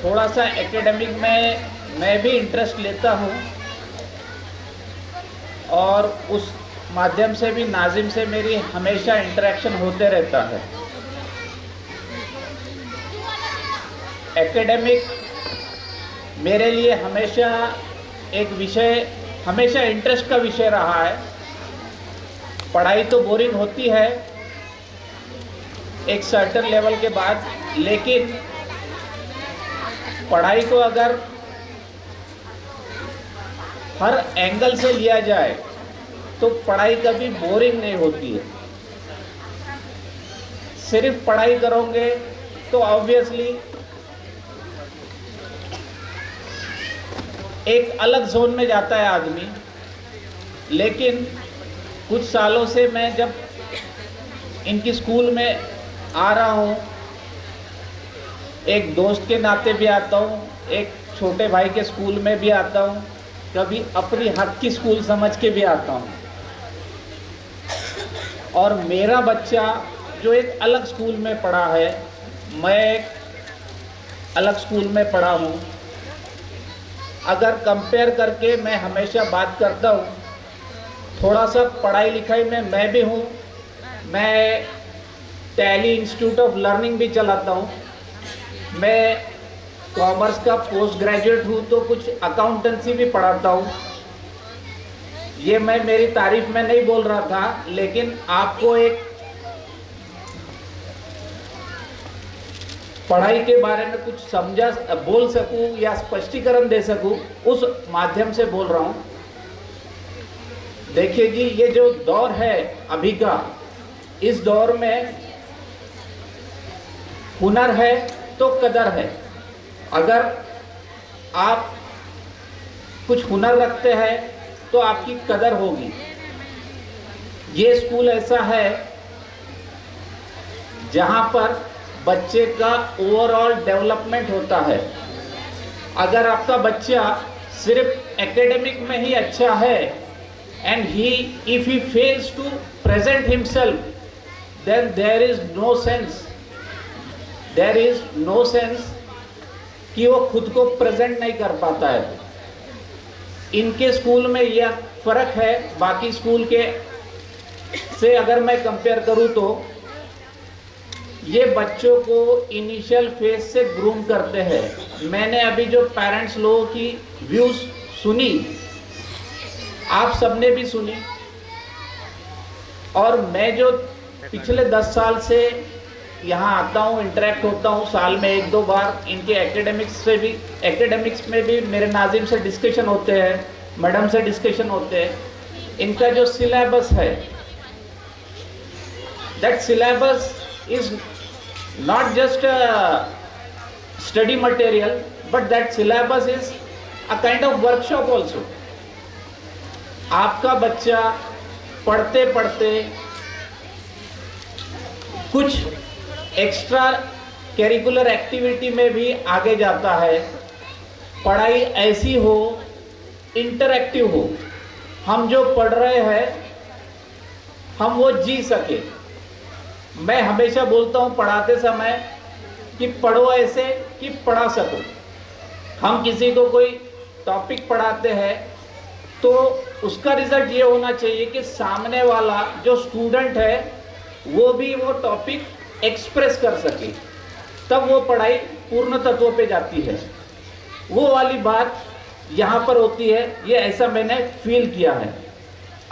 थोड़ा सा एकेडमिक में मैं भी इंटरेस्ट लेता हूँ और उस माध्यम से भी नाजिम से मेरी हमेशा इंटरेक्शन होते रहता है. एकेडमिक मेरे लिए हमेशा एक विषय, हमेशा इंटरेस्ट का विषय रहा है. पढ़ाई तो बोरिंग होती है एक सर्टेन लेवल के बाद, लेकिन पढ़ाई को अगर हर एंगल से लिया जाए तो पढ़ाई कभी बोरिंग नहीं होती है. सिर्फ पढ़ाई करोगे तो ऑब्वियसली एक अलग जोन में जाता है आदमी। लेकिन कुछ सालों से मैं जब इनकी स्कूल में आ रहा हूँ, एक दोस्त के नाते भी आता हूँ, एक छोटे भाई के स्कूल में भी आता हूँ, कभी अपनी हक की स्कूल समझ के भी आता हूँ। और मेरा बच्चा जो एक अलग स्कूल में पढ़ा है, मैं एक अलग स्कूल में पढ़ा हूँ, अगर कंपेयर करके मैं हमेशा बात करता हूँ, थोड़ा सा पढ़ाई लिखाई में मैं भी हूँ। मैं टैली इंस्टीट्यूट ऑफ लर्निंग भी चलाता हूँ। मैं कॉमर्स का पोस्ट ग्रेजुएट हूँ, तो कुछ अकाउंटेंसी भी पढ़ाता हूँ। ये मैं मेरी तारीफ में नहीं बोल रहा था, लेकिन आपको एक पढ़ाई के बारे में कुछ बोल सकूं या स्पष्टीकरण दे सकूं, उस माध्यम से बोल रहा हूं। देखिए जी, ये जो दौर है अभी का, इस दौर में हुनर है तो कदर है। अगर आप कुछ हुनर रखते हैं तो आपकी कदर होगी। ये स्कूल ऐसा है जहां पर बच्चे का ओवरऑल डेवलपमेंट होता है। अगर आपका बच्चा सिर्फ एकेडमिक में ही अच्छा है and if he fails to present himself, then there is no sense कि वो खुद को प्रेजेंट नहीं कर पाता है। इनके स्कूल में यह फर्क है बाकी स्कूल के से। अगर मैं कंपेयर करूं तो ये बच्चों को इनिशियल फेज से ग्रूम करते हैं। मैंने अभी जो पेरेंट्स लोगों की व्यूज सुनी, आप सबने भी सुनी, और मैं जो पिछले 10 साल से यहाँ आता हूँ, इंटरेक्ट होता हूँ साल में 1-2 बार, इनके एकेडमिक्स में भी मेरे नाजिम से डिस्कशन होते हैं, मैडम से डिस्कशन होते हैं। इनका जो सिलेबस है, that syllabus is not just a study material, but that syllabus is a kind of workshop also. आपका बच्चा पढ़ते पढ़ते कुछ एक्स्ट्रा करिकुलर एक्टिविटी में भी आगे जाता है। पढ़ाई ऐसी हो, इंटरैक्टिव हो, हम जो पढ़ रहे हैं हम वो जी सके। मैं हमेशा बोलता हूँ पढ़ाते समय कि पढ़ो ऐसे कि पढ़ा सको। हम किसी को कोई टॉपिक पढ़ाते हैं तो उसका रिजल्ट ये होना चाहिए कि सामने वाला जो स्टूडेंट है वो भी वो टॉपिक एक्सप्रेस कर सके, तब वो पढ़ाई पूर्ण तत्व पे जाती है। वो वाली बात यहाँ पर होती है, ये ऐसा मैंने फील किया है।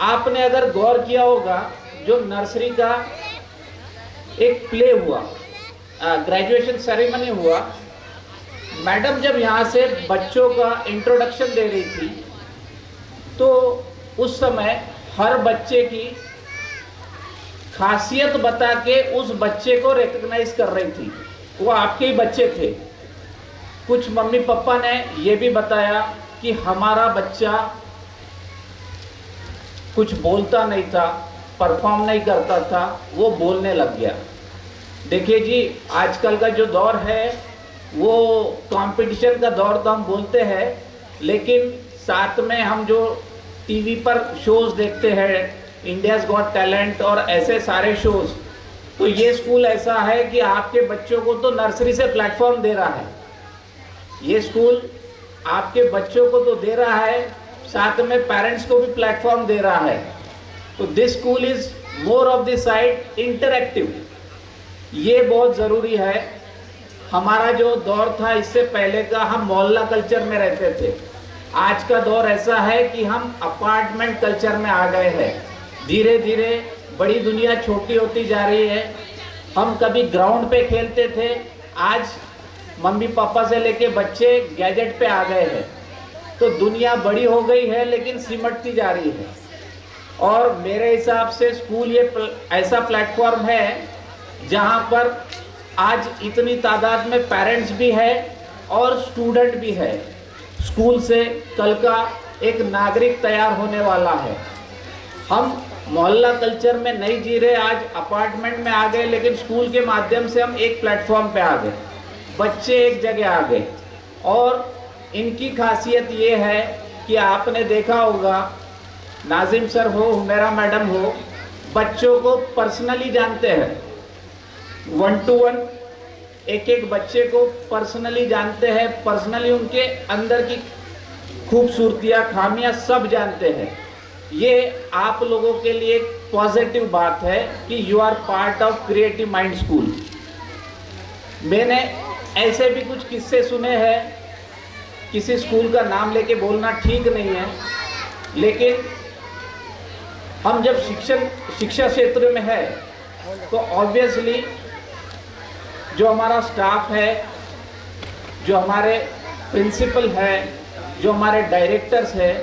आपने अगर गौर किया होगा, जो नर्सरी का एक प्ले हुआ, ग्रेजुएशन सेरेमनी हुआ, मैडम जब यहाँ से बच्चों का इंट्रोडक्शन दे रही थी तो उस समय हर बच्चे की खासियत बता के उस बच्चे को रिकग्नाइज कर रही थी। वो आपके ही बच्चे थे। कुछ मम्मी पापा ने ये भी बताया कि हमारा बच्चा कुछ बोलता नहीं था, परफॉर्म नहीं करता था, वो बोलने लग गया। देखिए जी, आजकल का जो दौर है वो कंपटीशन का दौर तो हम बोलते हैं, लेकिन साथ में हम जो टीवी पर शोज देखते हैं, इंडियाज़ गॉट टैलेंट और ऐसे सारे शोज, तो ये स्कूल ऐसा है कि आपके बच्चों को तो नर्सरी से प्लेटफॉर्म दे रहा है। ये स्कूल आपके बच्चों को तो दे रहा है, साथ में पेरेंट्स को भी प्लेटफॉर्म दे रहा है। तो this school is more of the side interactive. ये बहुत ज़रूरी है। हमारा जो दौर था इससे पहले का, हम मोहल्ला कल्चर में रहते थे। आज का दौर ऐसा है कि हम अपार्टमेंट कल्चर में आ गए हैं। धीरे धीरे बड़ी दुनिया छोटी होती जा रही है। हम कभी ग्राउंड पे खेलते थे, आज मम्मी पापा से लेके बच्चे गैजेट पे आ गए हैं। तो दुनिया बड़ी हो गई है लेकिन सिमटती जा रही है। और मेरे हिसाब से स्कूल ये ऐसा प्लेटफॉर्म है जहाँ पर आज इतनी तादाद में पेरेंट्स भी है और स्टूडेंट भी है। स्कूल से कल का एक नागरिक तैयार होने वाला है। हम मोहल्ला कल्चर में नहीं जी रहे, आज अपार्टमेंट में आ गए, लेकिन स्कूल के माध्यम से हम एक प्लेटफॉर्म पे आ गए, बच्चे एक जगह आ गए। और इनकी खासियत ये है कि आपने देखा होगा, नाजिम सर हो, हुमैरा मैडम हो, बच्चों को पर्सनली जानते हैं, 1 to 1 एक एक बच्चे को पर्सनली जानते हैं, पर्सनली उनके अंदर की खूबसूरतियाँ, खामियाँ सब जानते हैं। ये आप लोगों के लिए एक पॉजिटिव बात है कि you are part of Creative Mind School. मैंने ऐसे भी कुछ किस्से सुने हैं, किसी स्कूल का नाम लेके बोलना ठीक नहीं है, लेकिन हम जब शिक्षा क्षेत्र में है तो ऑब्वियसली जो हमारा स्टाफ है, जो हमारे प्रिंसिपल है, जो हमारे डायरेक्टर्स है,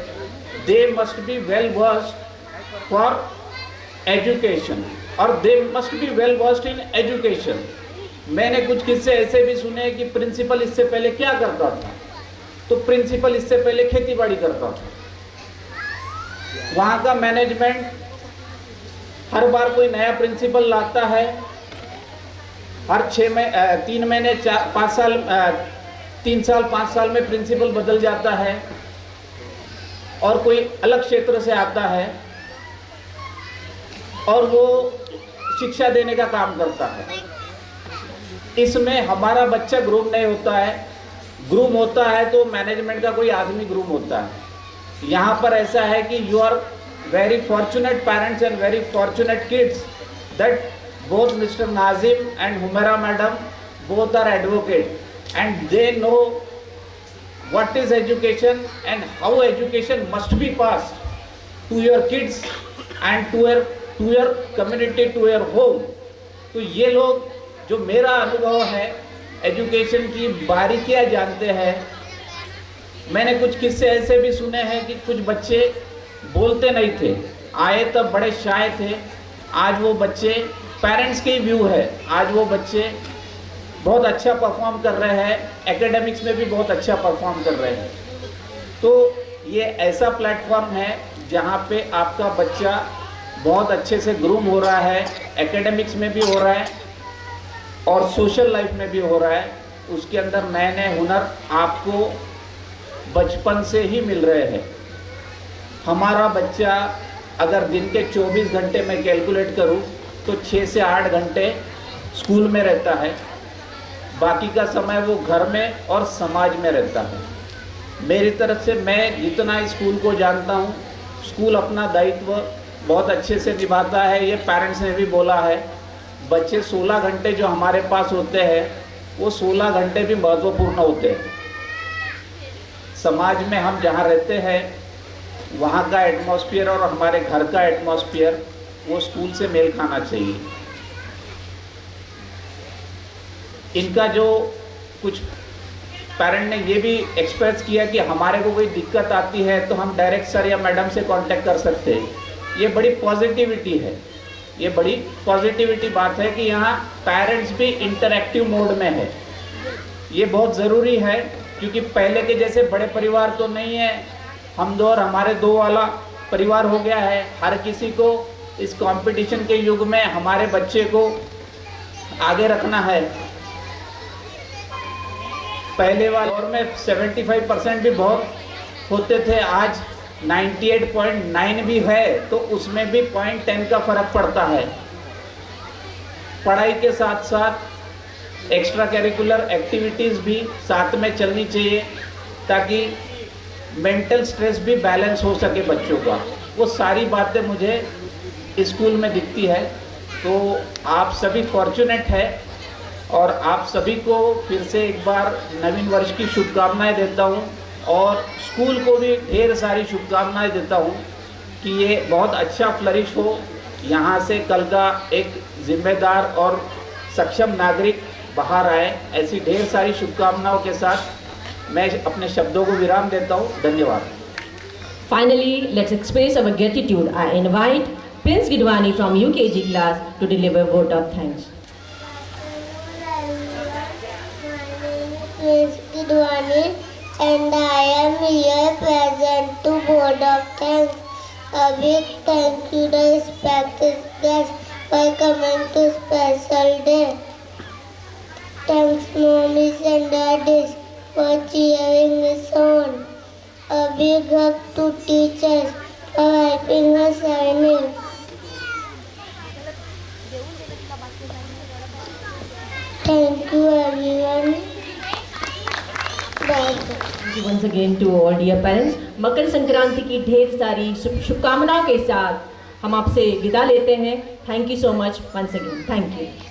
they must be well versed for education और they must be well versed in education. मैंने कुछ किस्से ऐसे भी सुने कि प्रिंसिपल इससे पहले क्या करता था, तो प्रिंसिपल इससे पहले खेती बाड़ी करता था। वहाँ का मैनेजमेंट हर बार कोई नया प्रिंसिपल लाता है, हर 3 महीने 5 साल 3 साल 5 साल में प्रिंसिपल बदल जाता है और कोई अलग क्षेत्र से आता है और वो शिक्षा देने का काम करता है। इसमें हमारा बच्चा ग्रूम नहीं होता है, ग्रूम होता है तो मैनेजमेंट का कोई आदमी ग्रूम होता है। यहाँ पर ऐसा है कि you are very fortunate parents and very fortunate kids that both Mr. Nazim and Humaira madam both are advocate and they know what is education and how education must be passed to your kids and to your community, to your home। तो ये लोग जो मेरा अनुभव है एजुकेशन की बारीकियाँ जानते हैं। मैंने कुछ किस्से ऐसे भी सुने हैं कि कुछ बच्चे बोलते नहीं थे, आए तब बड़े शाय थे, आज वो बच्चे, पेरेंट्स की व्यू है, आज वो बच्चे बहुत अच्छा परफॉर्म कर रहे हैं, एकेडमिक्स में भी बहुत अच्छा परफॉर्म कर रहे हैं। तो ये ऐसा प्लेटफॉर्म है जहाँ पे आपका बच्चा बहुत अच्छे से ग्रूम हो रहा है, एकेडमिक्स में भी हो रहा है और सोशल लाइफ में भी हो रहा है। उसके अंदर नए नए हुनर आपको बचपन से ही मिल रहे हैं। हमारा बच्चा अगर दिन के 24 घंटे में कैलकुलेट करूँ तो 6 से 8 घंटे स्कूल में रहता है, बाकी का समय वो घर में और समाज में रहता है। मेरी तरफ से मैं जितना स्कूल को जानता हूँ, स्कूल अपना दायित्व बहुत अच्छे से निभाता है। ये पेरेंट्स ने भी बोला है, बच्चे 16 घंटे जो हमारे पास होते हैं वो 16 घंटे भी महत्वपूर्ण होते हैं। समाज में हम जहाँ रहते हैं वहाँ का एटमॉस्फेयर और हमारे घर का एटमॉस्फेयर वो स्कूल से मेल खाना चाहिए। इनका जो कुछ पेरेंट ने ये भी एक्सप्रेस किया कि हमारे को कोई दिक्कत आती है तो हम डायरेक्ट सर या मैडम से कांटेक्ट कर सकते हैं, ये बड़ी पॉजिटिविटी है, ये बड़ी पॉजिटिविटी बात है कि यहाँ पेरेंट्स भी इंटरैक्टिव मोड में है। ये बहुत ज़रूरी है क्योंकि पहले के जैसे बड़े परिवार तो नहीं है, हम दो और हमारे दो वाला परिवार हो गया है। हर किसी को इस कंपटीशन के युग में हमारे बच्चे को आगे रखना है। पहले वाले दौर में 75% भी बहुत होते थे, आज 98.9 भी है तो उसमें भी 0.10 का फर्क पड़ता है। पढ़ाई के साथ साथ एक्स्ट्रा करिकुलर एक्टिविटीज़ भी साथ में चलनी चाहिए ताकि मेंटल स्ट्रेस भी बैलेंस हो सके बच्चों का। वो सारी बातें मुझे स्कूल में दिखती है। तो आप सभी फॉर्चुनेट है और आप सभी को फिर से एक बार नवीन वर्ष की शुभकामनाएं देता हूं और स्कूल को भी ढेर सारी शुभकामनाएं देता हूं कि ये बहुत अच्छा फ्लरिश हो, यहाँ से कल का एक जिम्मेदार और सक्षम नागरिक बाहर आए। ऐसी ढेर सारी शुभकामनाओं के साथ मैं अपने शब्दों को विराम देता हूँ। धन्यवाद। Finally, let's express our gratitude. I invite Prince Gidwani from UKG class to deliver vote of thanks. Prince Gidwani and I am here present to board of thanks. A big thank you to respected guests for coming to special day. Thanks mommies and daddies for cheering us on. A big hug to teachers for helping us learning. Thank you everyone. Bye. Thank you once again to all dear parents. Makar Sankranti की ढेर सारी शुभकामनाओं के साथ हम आपसे विदा लेते हैं. Thank you so much once again. Thank you.